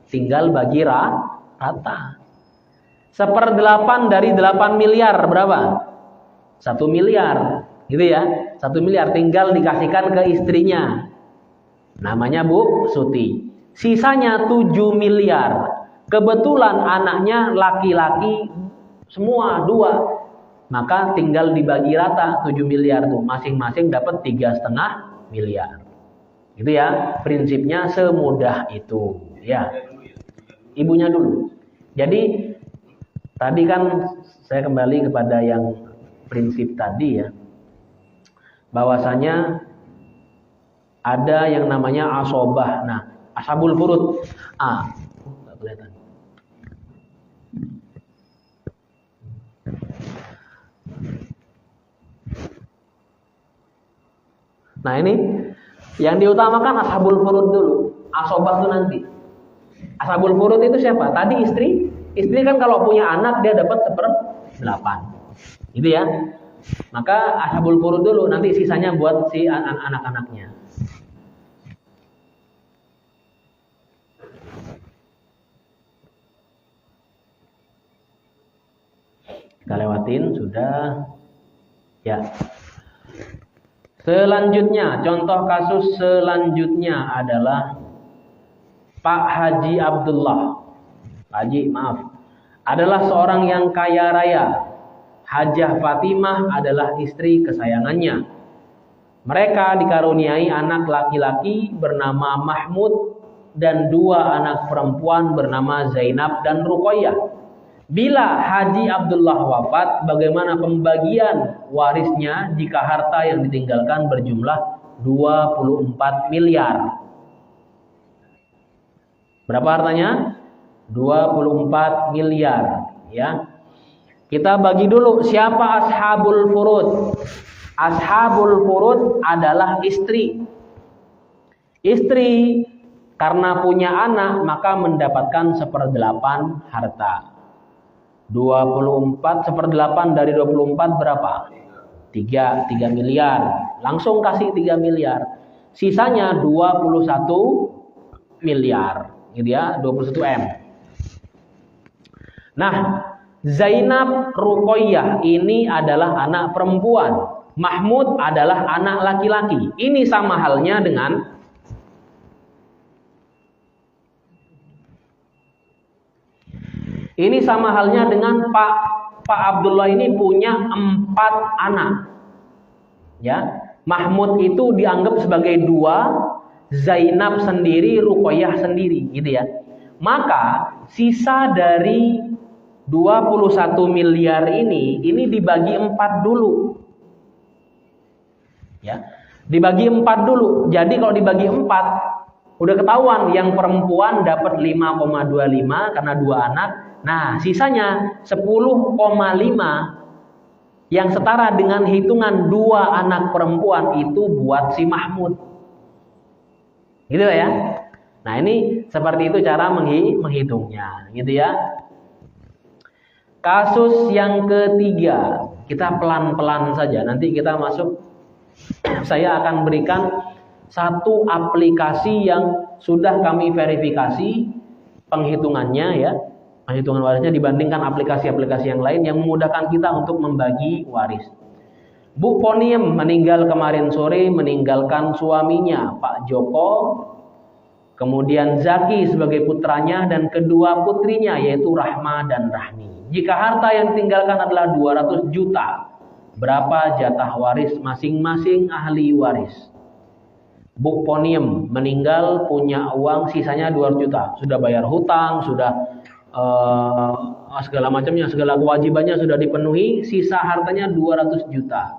Tinggal bagi rata. 1/8 dari 8 miliar berapa? 1 miliar, gitu ya. 1 miliar tinggal dikasihkan ke istrinya. Namanya Bu Suti. Sisanya 7 miliar. Kebetulan anaknya laki-laki semua 2. Maka tinggal dibagi rata 7 miliar tuh. Masing-masing dapat 3,5 miliar. Gitu ya. Prinsipnya semudah itu, ya. Ibunya dulu. Jadi tadi kan saya kembali kepada yang prinsip tadi ya. Bahwasanya ada yang namanya asobah. Nah, ashabul furud. Enggak kelihatan. Nah ini yang diutamakan ashabul furud dulu. Asobah itu nanti. Ashabul furud itu siapa? Tadi istri. Istri kan kalau punya anak dia dapat 1/8. Gitu ya. Maka ashabul furud dulu, nanti sisanya buat si anak-anaknya. Kita lewatin sudah. Ya. Selanjutnya, contoh kasus selanjutnya adalah Pak Haji Abdullah. Haji, maaf. Adalah seorang yang kaya raya. Hajah Fatimah adalah istri kesayangannya. Mereka dikaruniai anak laki-laki bernama Mahmud dan 2 anak perempuan bernama Zainab dan Ruqayyah. Bila Haji Abdullah wafat, bagaimana pembagian warisnya jika harta yang ditinggalkan berjumlah 24 miliar? Berapa hartanya? 24 miliar, ya. Kita bagi dulu siapa ashabul furud. Ashabul furud adalah istri. Istri karena punya anak maka mendapatkan 1/8 harta. 24 1/8 dari 24 berapa? 3 miliar. Langsung kasih 3 miliar. Sisanya 21 miliar. Gitu ya, 21 M. Nah, Zainab Ruqayyah ini adalah anak perempuan. Mahmud adalah anak laki-laki. Ini sama halnya dengan Pak Abdullah ini punya 4 anak. Ya, Mahmud itu dianggap sebagai 2, Zainab sendiri, Ruqayyah sendiri, gitu ya. Maka sisa dari 21 miliar ini dibagi 4 dulu. Ya, dibagi 4 dulu. Jadi kalau dibagi 4, udah ketahuan yang perempuan dapat 5,25 karena 2 anak. Nah, sisanya 10,5 yang setara dengan hitungan 2 anak perempuan itu buat si Mahmud. Gitu ya. Nah, ini seperti itu cara menghitungnya, gitu ya. Kasus yang ketiga, kita pelan-pelan saja. Nanti kita masuk, saya akan berikan satu aplikasi yang sudah kami verifikasi penghitungannya, ya. Penghitungan warisnya dibandingkan aplikasi-aplikasi yang lain yang memudahkan kita untuk membagi waris. Bu Poniem meninggal kemarin sore meninggalkan suaminya Pak Joko, kemudian Zaki sebagai putranya dan kedua putrinya yaitu Rahma dan Rahmi. Jika harta yang ditinggalkan adalah 200 juta, berapa jatah waris masing-masing ahli waris? Bu Poniem meninggal punya uang sisanya 200 juta, sudah bayar hutang, sudah segala macamnya, segala kewajibannya sudah dipenuhi, sisa hartanya 200 juta.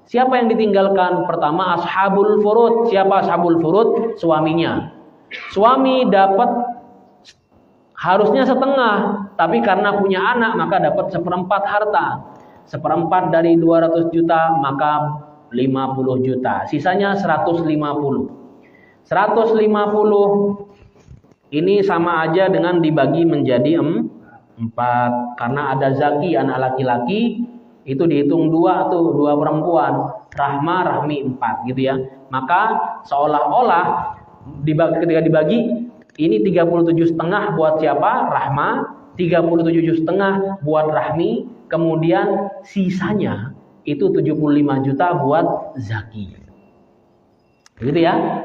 Siapa yang ditinggalkan? Pertama ashabul furud. Siapa ashabul furud? Suaminya. Suami dapat harusnya setengah, tapi karena punya anak maka dapat 1/4 harta. 1/4 dari 200 juta maka 50 juta. Sisanya 150. 150 ini sama aja dengan dibagi menjadi 4. Karena ada Zaki anak laki-laki, itu dihitung 2 tuh, 2 perempuan. Rahma, Rahmi 4 gitu ya. Maka seolah-olah ketika dibagi ini 37,5 buat siapa? Rahma, 37,5 buat Rahmi, kemudian sisanya itu 75 juta buat Zaki. Gitu ya.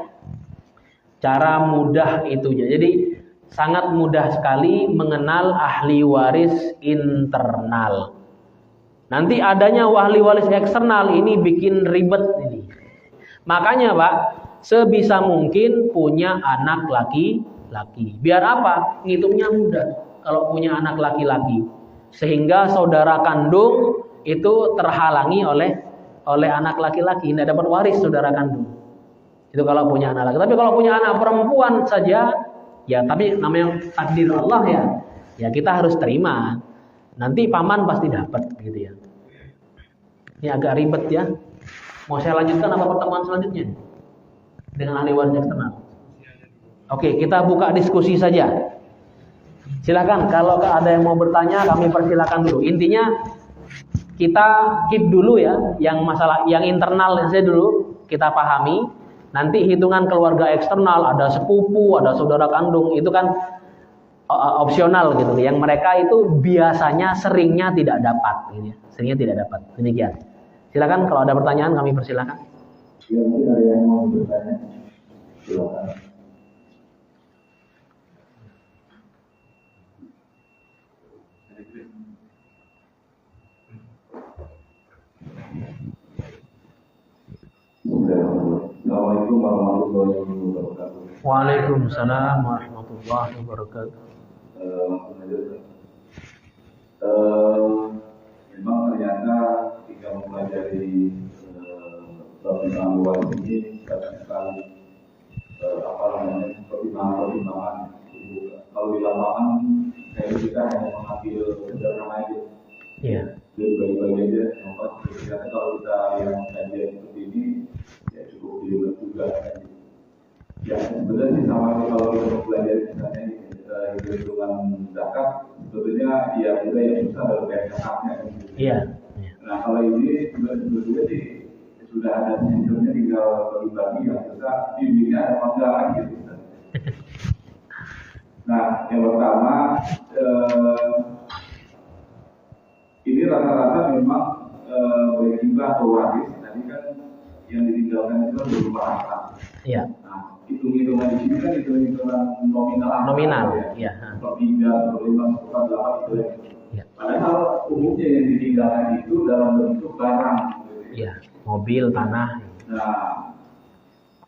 Cara mudah itu. Jadi sangat mudah sekali mengenal ahli waris internal. Nanti adanya ahli waris eksternal ini bikin ribet ini. Makanya Pak, sebisa mungkin punya anak laki-laki. Biar apa? Ngitungnya mudah kalau punya anak laki-laki. Sehingga saudara kandung itu terhalangi oleh anak laki-laki, tidak dapat waris saudara kandung. Itu kalau punya anak laki. Tapi kalau punya anak perempuan saja, ya tapi namanya takdir Allah ya. Ya kita harus terima. Nanti paman pasti dapat gitu ya. Ini agak ribet ya. Mau saya lanjutkan apa pertemuan selanjutnya dengan ahli waris eksternal? Oke, kita buka diskusi saja. Silakan kalau ada yang mau bertanya kami persilakan dulu. Intinya kita keep dulu ya, yang masalah yang internal saja dulu kita pahami. Nanti hitungan keluarga eksternal, ada sepupu, ada saudara kandung, itu kan opsional gitu. Yang mereka itu biasanya seringnya tidak dapat, gitu ya. Seringnya tidak dapat. Demikian. Silakan kalau ada pertanyaan kami persilakan.
Ya, mungkin ada yang mau bertanya. Silakan. Assalamualaikum warahmatullahi wabarakatuh.
Waalaikumsalam warahmatullahi wabarakatuh.
banyak sekali apa namanya pertimbangan. Kalau di lapangan kayak kita hanya mengambil sederhana aja.
Iya.
Jadi bagi-bagi aja. Karena kalau kita yang kajian seperti ini ya cukup dilibat juga. Ya sebenarnya sih sama kalau kita belajar misalnya hitung-hitungan zakat, sebetulnya ya juga yang susah adalah bayar zakatnya kan.
Iya.
Nah kalau ini sebetulnya sih sudah ada sistemnya, tinggal bagi-bagi yang kita bimbingnya ada panggilan gitu. Nah yang pertama ini rata-rata memang baik hibah atau waris tadi kan yang ditinggalkan itu berupa harta.
Iya.
Nah hitung-hitungan di sini kan hitung-hitungan nominal.
Iya.
Per 3, per 5, per 8 itu ya.
Iya.
Padahal umumnya yang ditinggalkan itu dalam bentuk barang.
Iya. Mobil, tanah.
Nah,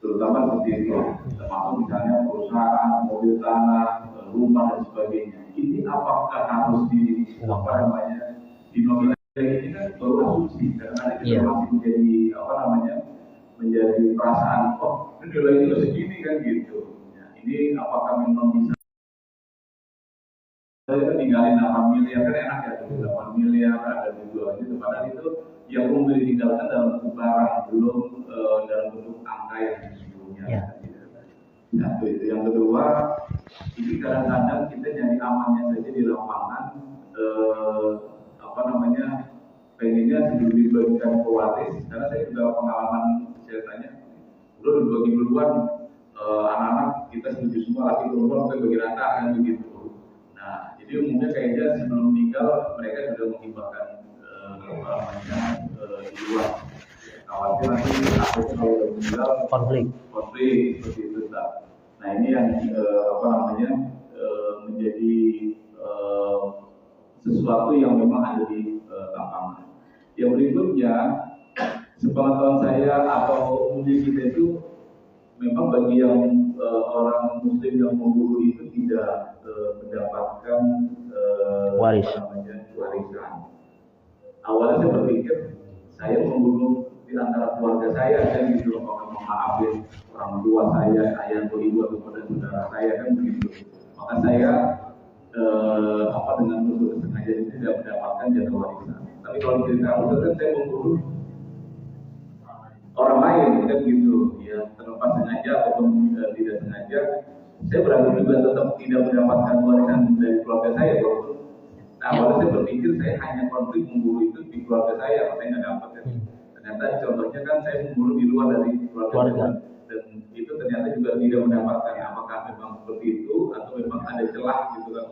terutama seperti itu, termasuk misalnya perusahaan, mobil tanah, rumah dan sebagainya. Ini apakah harus dinominasi ini kan baru asumsi karena kita masih menjadi perasaan nilai itu segini kan gitu. Ya, ini apakah memang bisa? Saya tinggalin 8 miliar kan enak ya, 8 miliar ada dijual itu, padahal itu yang umum ditinggalkan dalam bentuk barang, belum dalam bentuk angka yang sebelumnya.
Ya.
Nah, itu yang kedua, ini kadang-kadang kita nyari amannya saja di lapangan, pengennya sebelum dibagikan ke waris, karena saya juga pengalaman saya tanya, udah dibagi duluan anak-anak kita setuju semua laki perempuan kita bagi rata kan begitu. Nah, jadi umumnya kayaknya sebelum meninggal mereka sudah menghibahkan di luar. Khawatir nanti akhirnya kalau sudah meninggal konflik seperti itu. Nah ini yang menjadi sesuatu yang memang ada di lapangan. Yang berikutnya, sepengetahuan saya atau umumnya kita itu memang bagi yang orang Muslim yang memburu itu tidak mendapatkan warisan. Awalnya saya berpikir saya membunuh di antara keluarga saya kan gitu, apakah memaafkan orang tua saya, ayah atau ibu atau saudara saya kan begitu. Maka saya dengan unsur kesengajaan itu tidak mendapatkan jatah warisan. Tapi kalau cerita unsur kan saya membunuh orang lain kan gitu, ya terlepas sengaja ataupun tidak sengaja, saya berarti juga tetap tidak mendapatkan warisan dari keluarga saya walaupun. Nah, awalnya saya berpikir saya hanya konflik memburu itu di keluarga saya, saya nggak dapat kan. Ternyata contohnya kan saya memburu di luar dari keluarga. Dan itu ternyata juga tidak mendapatkan. Apakah memang seperti itu atau memang ada celah gitu kan?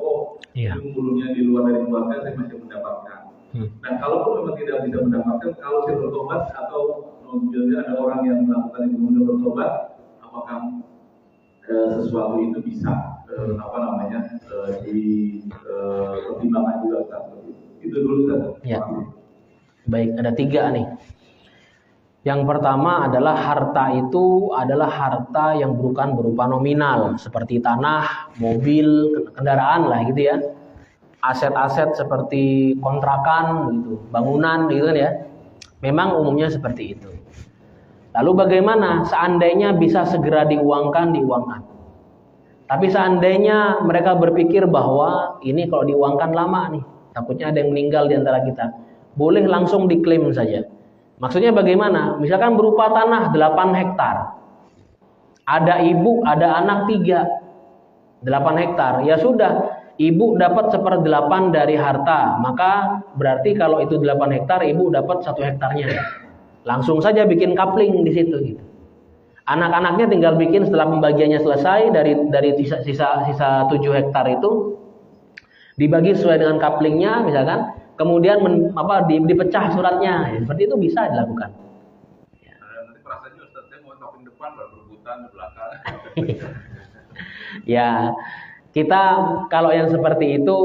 Memburunya di luar dari keluarga saya masih mendapatkan. Nah, kalaupun memang tidak bisa mendapatkan, kalau saya bertobat atau bila ada orang yang melakukan itu kemudian bertobat, apakah sesuatu itu bisa dipertimbangkan juga seperti itu dulu kan?
Ya. Baik, ada 3 nih. Yang pertama adalah harta itu adalah harta yang bukan berupa nominal seperti tanah, mobil, kendaraan lah gitu ya. Aset-aset seperti kontrakan gitu, bangunan gitu kan ya. Memang umumnya seperti itu. Lalu bagaimana seandainya bisa segera diuangkan? Tapi seandainya mereka berpikir bahwa ini kalau diuangkan lama nih, takutnya ada yang meninggal di antara kita. Boleh langsung diklaim saja. Maksudnya bagaimana? Misalkan berupa tanah 8 hektar. Ada ibu, ada anak 3. 8 hektar. Ya sudah, ibu dapat 1/8 dari harta. Maka berarti kalau itu 8 hektar, ibu dapat 1 hektarnya. Langsung saja bikin kapling di situ gitu. Anak-anaknya tinggal bikin setelah pembagiannya selesai dari sisa 7 hektar itu dibagi sesuai dengan kaplingnya misalkan, kemudian dipecah suratnya. Ya, seperti itu bisa dilakukan.
Ya. Nanti perasaannya Ustaz, saya mau kapling depan baru rebutan di belakang.
Ya, kita kalau yang seperti itu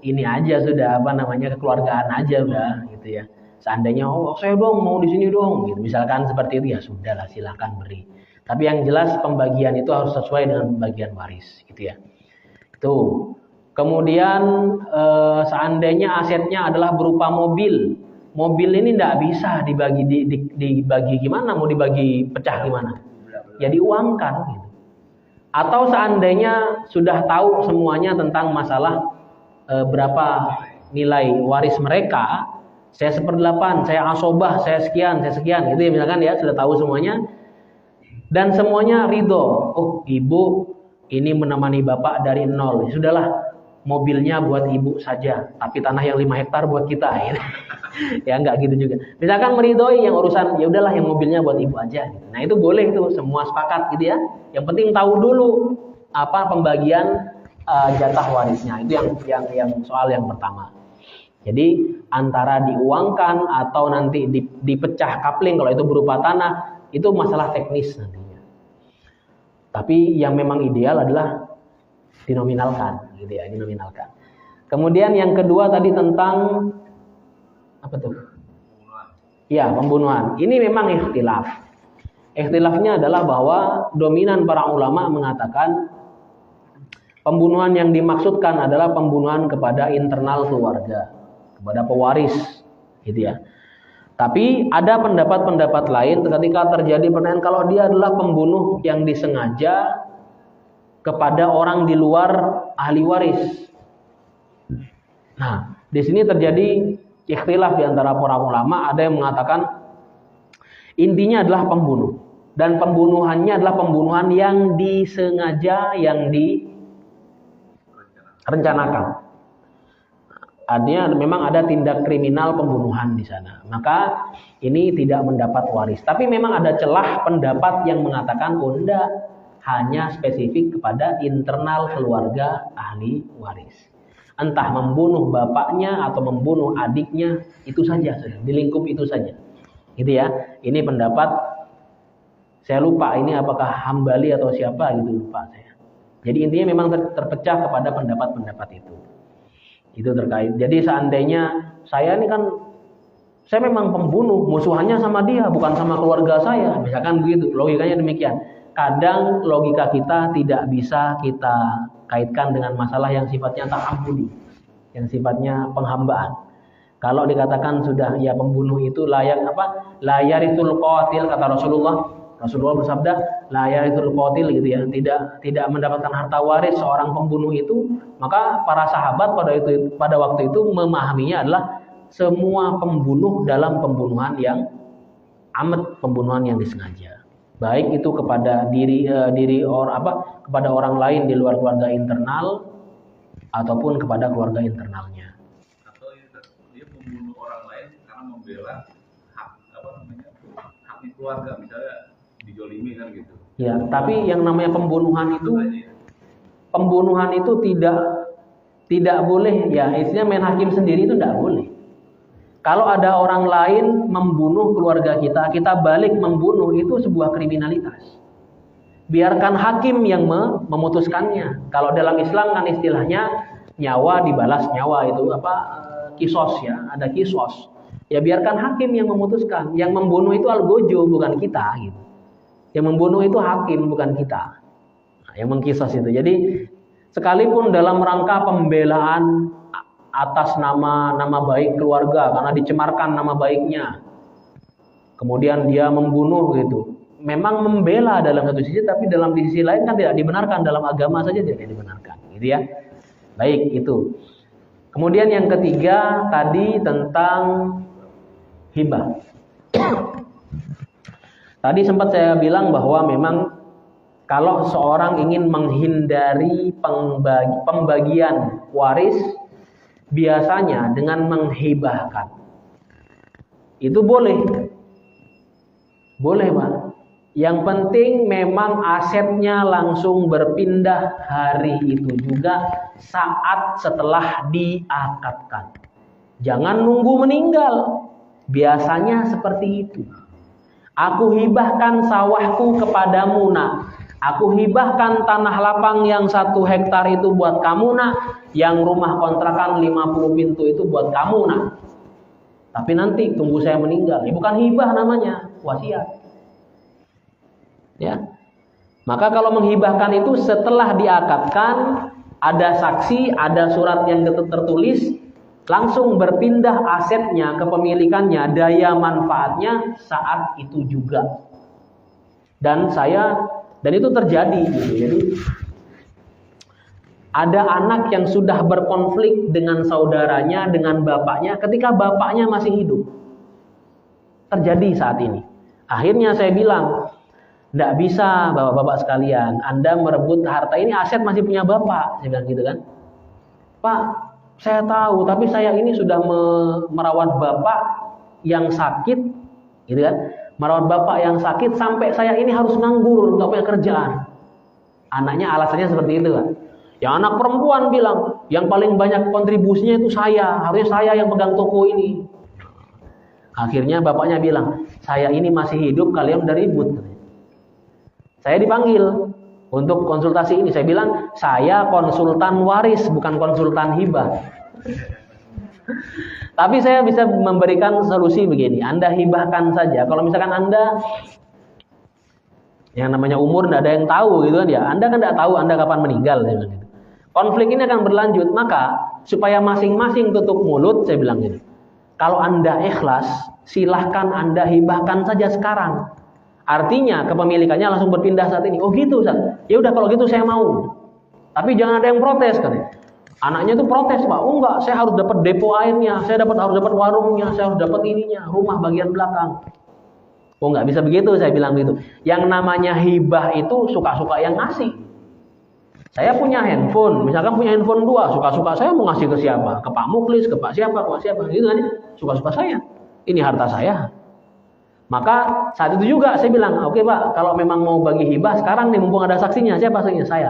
ini aja sudah kekeluargaan aja udah gitu ya. Seandainya saya dong mau di sini dong gitu. Misalkan seperti itu ya sudahlah silakan beri. Tapi yang jelas pembagian itu harus sesuai dengan pembagian waris gitu ya. Itu. Kemudian seandainya asetnya adalah berupa mobil. Mobil ini tidak bisa dibagi gimana, mau dibagi pecah gimana? ya diuangkan gitu. Atau seandainya sudah tahu semuanya tentang masalah berapa nilai waris mereka, saya 1/8, saya asobah, saya sekian gitu ya misalkan ya, sudah tahu semuanya dan semuanya ridho. Oh, ibu ini menemani bapak dari nol, sudahlah mobilnya buat ibu saja, tapi tanah yang 5 hektar buat kita gitu. Ya enggak gitu juga. Misalkan meridhoi yang urusan, ya udahlah yang mobilnya buat ibu aja gitu. Nah itu boleh tuh, semua sepakat gitu ya. Yang penting tahu dulu apa pembagian jatah warisnya. Itu yang soal yang pertama. Jadi antara diuangkan atau nanti dipecah kapling kalau itu berupa tanah, itu masalah teknis nantinya. Tapi yang memang ideal adalah dinominalkan gitu ya, dinominalkan. Kemudian yang kedua tadi tentang apa tuh? Ya, pembunuhan. Ini memang ikhtilaf. Ikhtilafnya adalah bahwa dominan para ulama mengatakan pembunuhan yang dimaksudkan adalah pembunuhan kepada internal keluarga, kepada pewaris gitu ya. Tapi ada pendapat-pendapat lain ketika terjadi pertanyaan kalau dia adalah pembunuh yang disengaja kepada orang di luar ahli waris. Nah, di sini terjadi ikhtilaf di antara para ulama. Ada yang mengatakan intinya adalah pembunuh dan pembunuhannya adalah pembunuhan yang disengaja, yang direncanakan. Artinya memang ada tindak kriminal pembunuhan di sana. Maka ini tidak mendapat waris. Tapi memang ada celah pendapat yang mengatakan oh enggak, hanya spesifik kepada internal keluarga ahli waris. Entah membunuh bapaknya atau membunuh adiknya, itu saja, di lingkup itu saja. Gitu ya. Ini pendapat, saya lupa ini apakah Hambali atau siapa gitu, lupa saya. Jadi intinya memang terpecah kepada pendapat-pendapat itu. Itu terkait. Jadi seandainya saya ini kan, saya memang pembunuh, musuhannya sama dia, bukan sama keluarga saya. Misalkan begitu, logikanya demikian. Kadang logika kita tidak bisa kita kaitkan dengan masalah yang sifatnya ta'abbudi, yang sifatnya penghambaan. Kalau dikatakan sudah ya pembunuh itu layak apa? La yarithul qatil, kata Rasulullah. Rasulullah bersabda, la yarithul qatil gitu ya, tidak mendapatkan harta waris seorang pembunuh itu. Maka para sahabat pada waktu itu memahaminya adalah semua pembunuh dalam pembunuhan yang amat, pembunuhan yang disengaja. Baik itu kepada kepada orang lain di luar keluarga internal ataupun kepada keluarga internalnya.
Atau dia membunuh orang lain karena membela hak keluarga, misalnya dijolimi kan gitu.
Ya, tapi yang namanya pembunuhan itu tidak boleh ya, istilahnya main hakim sendiri itu tidak boleh. Kalau ada orang lain membunuh keluarga kita balik membunuh, itu sebuah kriminalitas. Biarkan hakim yang memutuskannya. Kalau dalam Islam kan istilahnya nyawa dibalas nyawa, itu kisos ya, ada kisos. Ya biarkan hakim yang memutuskan. Yang membunuh itu algojo, bukan kita gitu. Yang membunuh itu hakim, bukan kita. Nah, yang mengkisos itu. Jadi sekalipun dalam rangka pembelaan atas nama baik keluarga karena dicemarkan nama baiknya, kemudian dia membunuh gitu, memang membela dalam satu sisi, tapi dalam sisi lain kan tidak dibenarkan, dalam agama saja tidak dibenarkan gitu ya. Baik, itu. Kemudian yang ketiga tadi tentang hibah. Tadi sempat saya bilang bahwa memang kalau seorang ingin menghindari pembagian waris, biasanya dengan menghibahkan. Itu boleh. Boleh, Pak. Yang penting memang asetnya langsung berpindah hari itu juga, saat setelah diakadkan. Jangan nunggu meninggal. Biasanya seperti itu. Aku hibahkan sawahku kepadamu, nak. Aku hibahkan tanah lapang yang 1 hektar itu buat kamu, nak. Yang rumah kontrakan 50 pintu itu buat kamu, nak. Tapi nanti tunggu saya meninggal. Ya, bukan hibah namanya, wasiat. Ya. Maka kalau menghibahkan itu setelah diakadkan, ada saksi, ada surat yang tertulis, langsung berpindah asetnya, kepemilikannya, daya manfaatnya saat itu juga. Dan itu terjadi gitu. Jadi ada anak yang sudah berkonflik dengan saudaranya, dengan bapaknya ketika bapaknya masih hidup. Terjadi saat ini. Akhirnya saya bilang, tidak bisa bapak-bapak sekalian, Anda merebut harta ini, aset masih punya bapak. Saya bilang gitu kan. Pak, saya tahu, tapi saya ini sudah merawat bapak yang sakit, gitu kan? Merawat bapak yang sakit sampai saya ini harus nganggur, nggak punya kerjaan. Anaknya alasannya seperti itu kan. Yang anak perempuan bilang, yang paling banyak kontribusinya itu saya, harusnya saya yang pegang toko ini. Akhirnya bapaknya bilang, saya ini masih hidup, kalian udah ribut. Saya dipanggil untuk konsultasi ini. Saya bilang, saya konsultan waris, bukan konsultan hibah. Tapi saya bisa memberikan solusi begini. Anda hibahkan saja. Kalau misalkan Anda yang namanya umur tidak ada yang tahu gitu kan ya. Anda kan tidak tahu Anda kapan meninggal. Konflik ini akan berlanjut. Maka supaya masing-masing tutup mulut, saya bilang gitu. Kalau Anda ikhlas, silahkan Anda hibahkan saja sekarang. Artinya kepemilikannya langsung berpindah saat ini. Oh gitu Ustaz. Ya udah kalau gitu saya mau. Tapi jangan ada yang protes kan. Anaknya itu protes, Pak. Oh enggak, saya harus dapat depo airnya, saya harus dapat warungnya, saya harus dapat ininya, rumah bagian belakang. Oh enggak bisa begitu, saya bilang gitu. Yang namanya hibah itu suka-suka yang ngasih. Saya punya handphone, misalkan punya handphone 2, suka-suka saya mau ngasih ke siapa? Ke Pak Muklis, ke Pak siapa, gitu kan? Suka-suka saya. Ini harta saya. Maka saat itu juga saya bilang, oke Pak, kalau memang mau bagi hibah sekarang nih mumpung ada saksinya, siapa saksinya? Saya.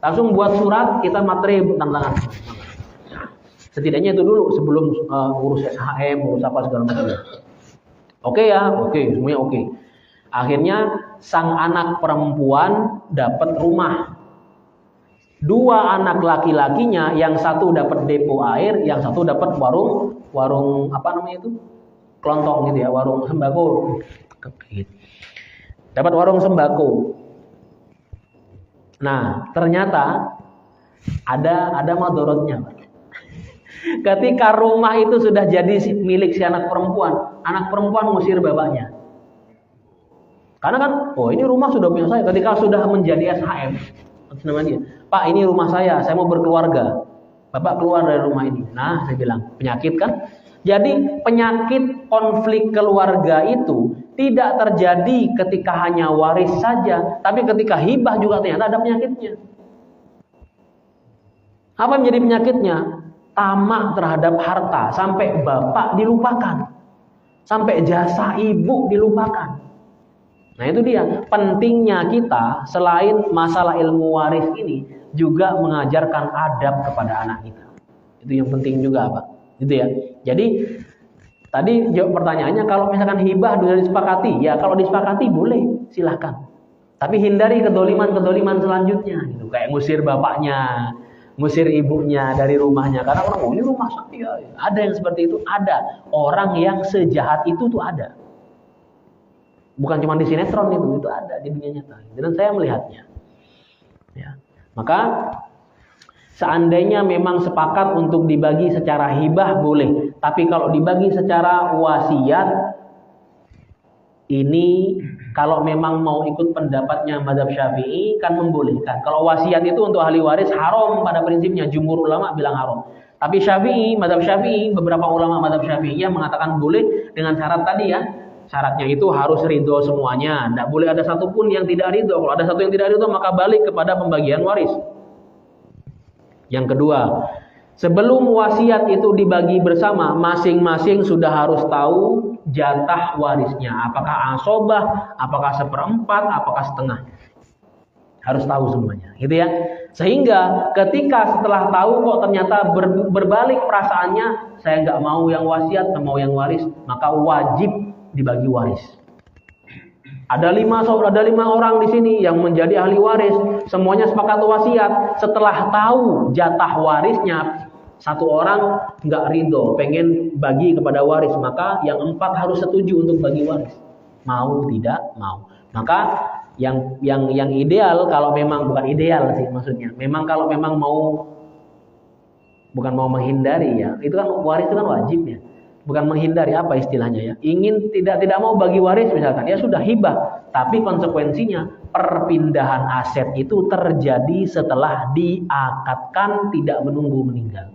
Langsung buat surat, kita materi tanda tangan. Setidaknya itu dulu sebelum urus SHM, urus apa segala macam. Oke ya, oke, semuanya oke. Akhirnya sang anak perempuan dapat rumah. 2 anak laki-lakinya, yang satu dapat depo air, yang satu dapat warung apa namanya itu? Kelontong gitu ya, warung sembako. Dapat warung sembako. Nah, ternyata ada madorotnya. Ketika rumah itu sudah jadi milik si anak perempuan ngusir bapaknya. Karena kan, oh ini rumah sudah punya saya. Ketika sudah menjadi SHM, namanya, Pak ini rumah saya mau berkeluarga. Bapak keluar dari rumah ini. Nah, saya bilang, penyakit kan? Jadi penyakit konflik keluarga itu tidak terjadi ketika hanya waris saja, tapi ketika hibah juga ternyata ada penyakitnya. Apa menjadi penyakitnya? Tamak terhadap harta, sampai bapak dilupakan, sampai jasa ibu dilupakan. Nah itu dia, pentingnya kita selain masalah ilmu waris ini juga mengajarkan adab kepada anak kita. Itu yang penting juga Pak. Gitu ya. Jadi tadi jawab pertanyaannya, kalau misalkan hibah sudah disepakati, ya kalau disepakati boleh, silahkan. Tapi hindari kedoliman selanjutnya, gitu. Kayak ngusir bapaknya, ngusir ibunya dari rumahnya. Karena orang, oh ini rumah saya. Ada yang seperti itu, ada. Orang yang sejahat itu tuh ada. Bukan cuma di sinetron itu ada di dunia nyata. Dan saya melihatnya. Ya. Maka seandainya memang sepakat untuk dibagi secara hibah boleh, tapi kalau dibagi secara wasiat ini kalau memang mau ikut pendapatnya mazhab Syafi'i kan membolehkan. Kalau wasiat itu untuk ahli waris haram pada prinsipnya, jumhur ulama bilang haram. Tapi Syafi'i, mazhab Syafi'i, beberapa ulama mazhab Syafi'i yang mengatakan boleh dengan syarat tadi ya. Syaratnya itu harus ridho semuanya, tidak boleh ada satupun yang tidak ridho. Kalau ada satu yang tidak ridho maka balik kepada pembagian waris. Yang kedua, sebelum wasiat itu dibagi bersama, masing-masing sudah harus tahu jatah warisnya. Apakah asobah, apakah seperempat, apakah setengah. Harus tahu semuanya, gitu ya. Sehingga ketika setelah tahu kok ternyata berbalik perasaannya, saya nggak mau yang wasiat, saya mau yang waris, maka wajib dibagi waris. Ada 5 orang di sini yang menjadi ahli waris, semuanya sepakat wasiat. Setelah tahu jatah warisnya, 1 orang nggak ridho, pengen bagi kepada waris, maka yang 4 harus setuju untuk bagi waris. Mau tidak mau. Maka yang ideal, kalau memang bukan ideal sih maksudnya. Memang kalau memang mau, bukan mau menghindari ya, itu kan waris itu kan wajib ya. bukan menghindari, apa istilahnya ya, ingin tidak mau bagi waris misalkan, ya sudah hibah, tapi konsekuensinya perpindahan aset itu terjadi setelah diakadkan, tidak menunggu meninggal.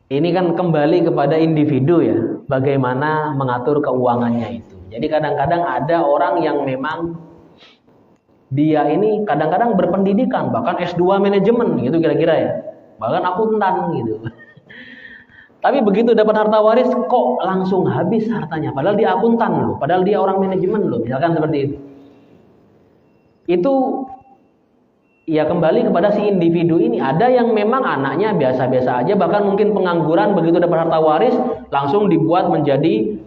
Ini kan kembali kepada individu ya, bagaimana mengatur keuangannya itu. Jadi kadang-kadang ada orang yang memang dia ini kadang-kadang berpendidikan, bahkan S2 manajemen gitu kira-kira ya, bahkan akuntan gitu. Tapi begitu dapat harta waris kok langsung habis hartanya, padahal dia akuntan loh, padahal dia orang manajemen loh, misalkan seperti itu. Itu ya kembali kepada si individu ini. Ada yang memang anaknya biasa-biasa aja, bahkan mungkin pengangguran, begitu dapat harta waris langsung dibuat menjadi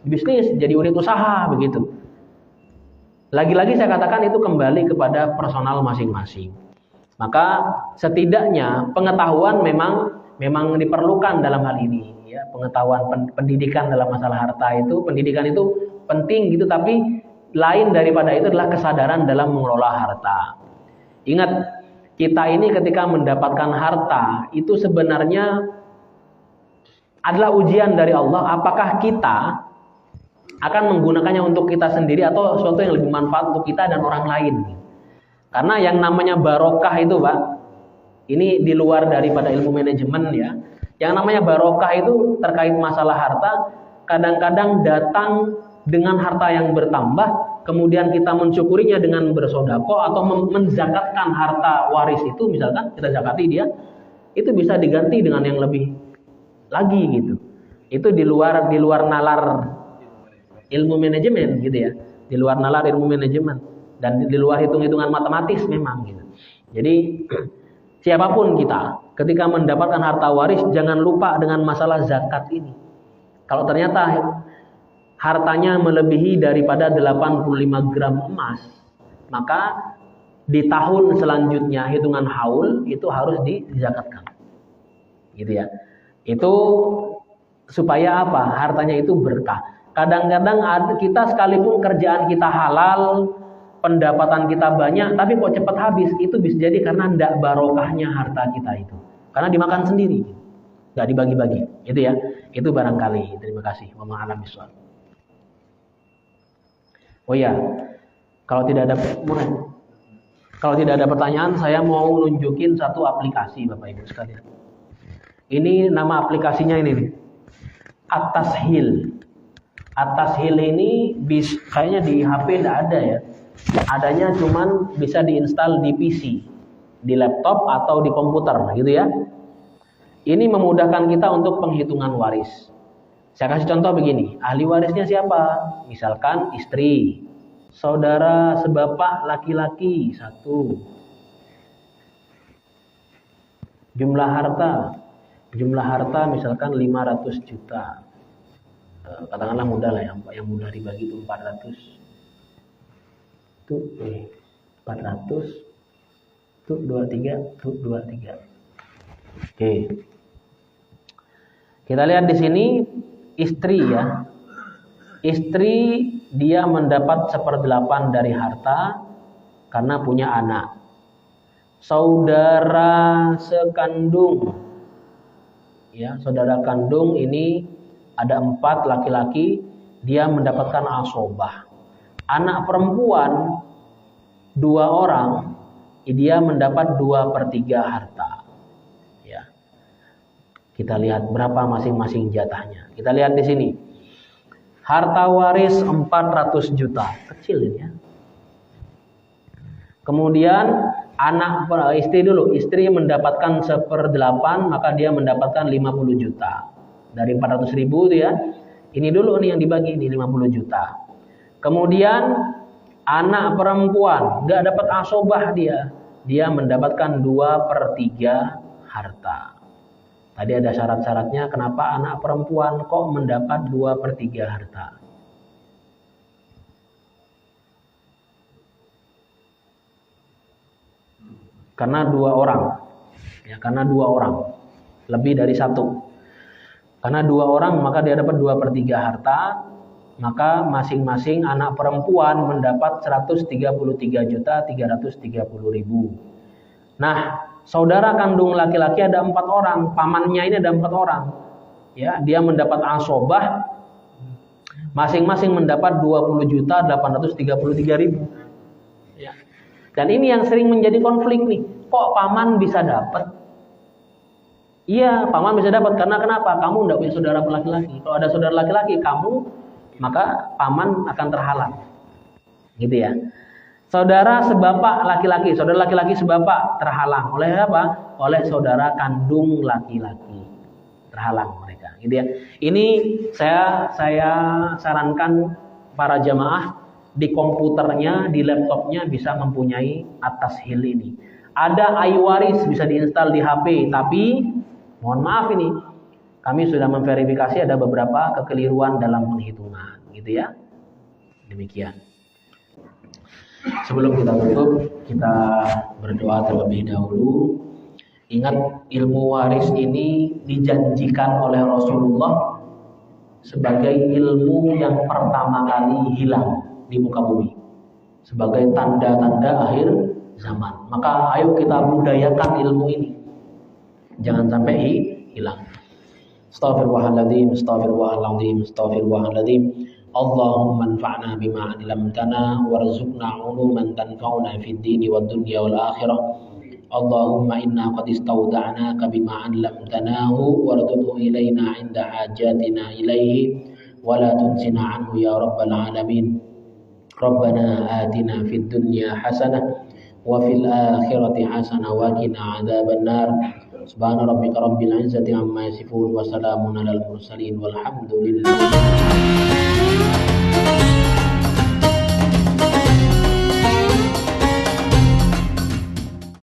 bisnis, jadi unit usaha begitu. Lagi-lagi saya katakan itu kembali kepada personal masing-masing. Maka setidaknya pengetahuan memang diperlukan dalam hal ini ya, pengetahuan pendidikan dalam masalah harta itu, pendidikan itu penting gitu, tapi lain daripada itu adalah kesadaran dalam mengelola harta. Ingat, kita ini ketika mendapatkan harta itu sebenarnya adalah ujian dari Allah, apakah kita akan menggunakannya untuk kita sendiri atau sesuatu yang lebih manfaat untuk kita dan orang lain. Karena yang namanya barokah itu Pak, ini di luar daripada ilmu manajemen ya. Yang namanya barokah itu terkait masalah harta, kadang-kadang datang dengan harta yang bertambah, kemudian kita mensyukurinya dengan bersodako atau menzakatkan harta waris itu, misalkan kita zakati dia, itu bisa diganti dengan yang lebih lagi gitu. Itu di luar nalar ilmu manajemen gitu ya, di luar nalar ilmu manajemen dan di luar hitung-hitungan matematis memang gitu. Jadi siapapun kita ketika mendapatkan harta waris jangan lupa dengan masalah zakat ini. Kalau ternyata hartanya melebihi daripada 85 gram emas, maka di tahun selanjutnya hitungan haul itu harus dizakatkan. Gitu ya. Itu supaya apa? Hartanya itu berkah. Kadang-kadang kita sekalipun kerjaan kita halal, pendapatan kita banyak, tapi kok cepat habis, itu bisa jadi karena tidak barokahnya harta kita itu. Karena dimakan sendiri, nggak dibagi-bagi. Itu ya, itu barangkali. Terima kasih. Wallahu bishawab. Oh ya, kalau tidak ada pertanyaan, saya mau nunjukin satu aplikasi Bapak Ibu sekalian. Ini nama aplikasinya ini nih, At-Tashil. At-Tashil ini kayaknya di HP tidak ada ya. Adanya cuman bisa diinstal di PC, di laptop atau di komputer gitu ya. Ini memudahkan kita untuk penghitungan waris. Saya kasih contoh begini, ahli warisnya siapa? Misalkan istri, saudara sebapak laki-laki 1. Jumlah harta misalkan 500 juta. Katakanlah mudah lah, yang mudah dibagi itu 400. Tuh 400 tuh 23 tuh 23. Oke. Kita lihat di sini istri ya. Istri dia mendapat 1/8 dari harta karena punya anak. Saudara sekandung ya, saudara kandung ini ada 4 laki-laki, dia mendapatkan asobah. Anak perempuan 2 orang, dia mendapat 2/3 harta. Ya. Kita lihat berapa masing-masing jatahnya. Kita lihat di sini. Harta waris 400 juta, kecil ini ya. Kemudian istri mendapatkan 1/8, maka dia mendapatkan 50 juta. Dari 400.000 itu ya. Ini dulu nih yang dibagi, ini 50 juta. Kemudian anak perempuan nggak dapat asobah, dia mendapatkan 2/3 harta. Tadi ada syarat-syaratnya kenapa anak perempuan kok mendapat 2/3 harta. Karena 2 orang, ya karena 2 orang, lebih dari 1. Karena 2 orang maka dia dapat 2/3 harta. Maka masing-masing anak perempuan mendapat 133.330.000. Nah, saudara kandung laki-laki ada 4 orang, pamannya ini ada 4 orang. Ya, dia mendapat asobah, masing-masing mendapat 20.833.000. Ya. Dan ini yang sering menjadi konflik nih. Kok paman bisa dapat? Iya, paman bisa dapat karena kenapa? Kamu tidak punya saudara laki-laki. Kalau ada saudara laki-laki kamu, maka paman akan terhalang. Gitu ya. Saudara sebapak laki-laki, saudara laki-laki sebapak terhalang oleh apa? Oleh saudara kandung laki-laki. Terhalang mereka, gitu ya. Ini saya sarankan para jamaah di komputernya, di laptopnya bisa mempunyai at-tashil ini. Ada iWaris bisa diinstal di HP, tapi mohon maaf ini kami sudah memverifikasi ada beberapa kekeliruan dalam penghitungan, gitu ya. Demikian. Sebelum kita tutup, kita berdoa terlebih dahulu. Ingat, ilmu waris ini dijanjikan oleh Rasulullah sebagai ilmu yang pertama kali hilang di muka bumi, sebagai tanda-tanda akhir zaman. Maka ayo kita budayakan ilmu ini, jangan sampai hilang. Astaghfirullahaladzim, astaghfirullahaladzim, astaghfirullahaladzim. Allahumma anfa'na bima 'allamtana warzuqna 'uluman tanfa'una fid dini wad dunya wal akhirah. Allahumma inna qad istawda'naka bima 'allamtanahu warzuqhu ilaina 'inda hajatina ilaihi wa la tunsina 'anhu ya rabbal alamin. Rabbana atina fid dunya hasanah wa fil akhirati hasanah wa qina 'adzaban nar. Subhana rabbika rabbil 'izzati amma yasifun wa salamun alal mursalin walhamdulillah.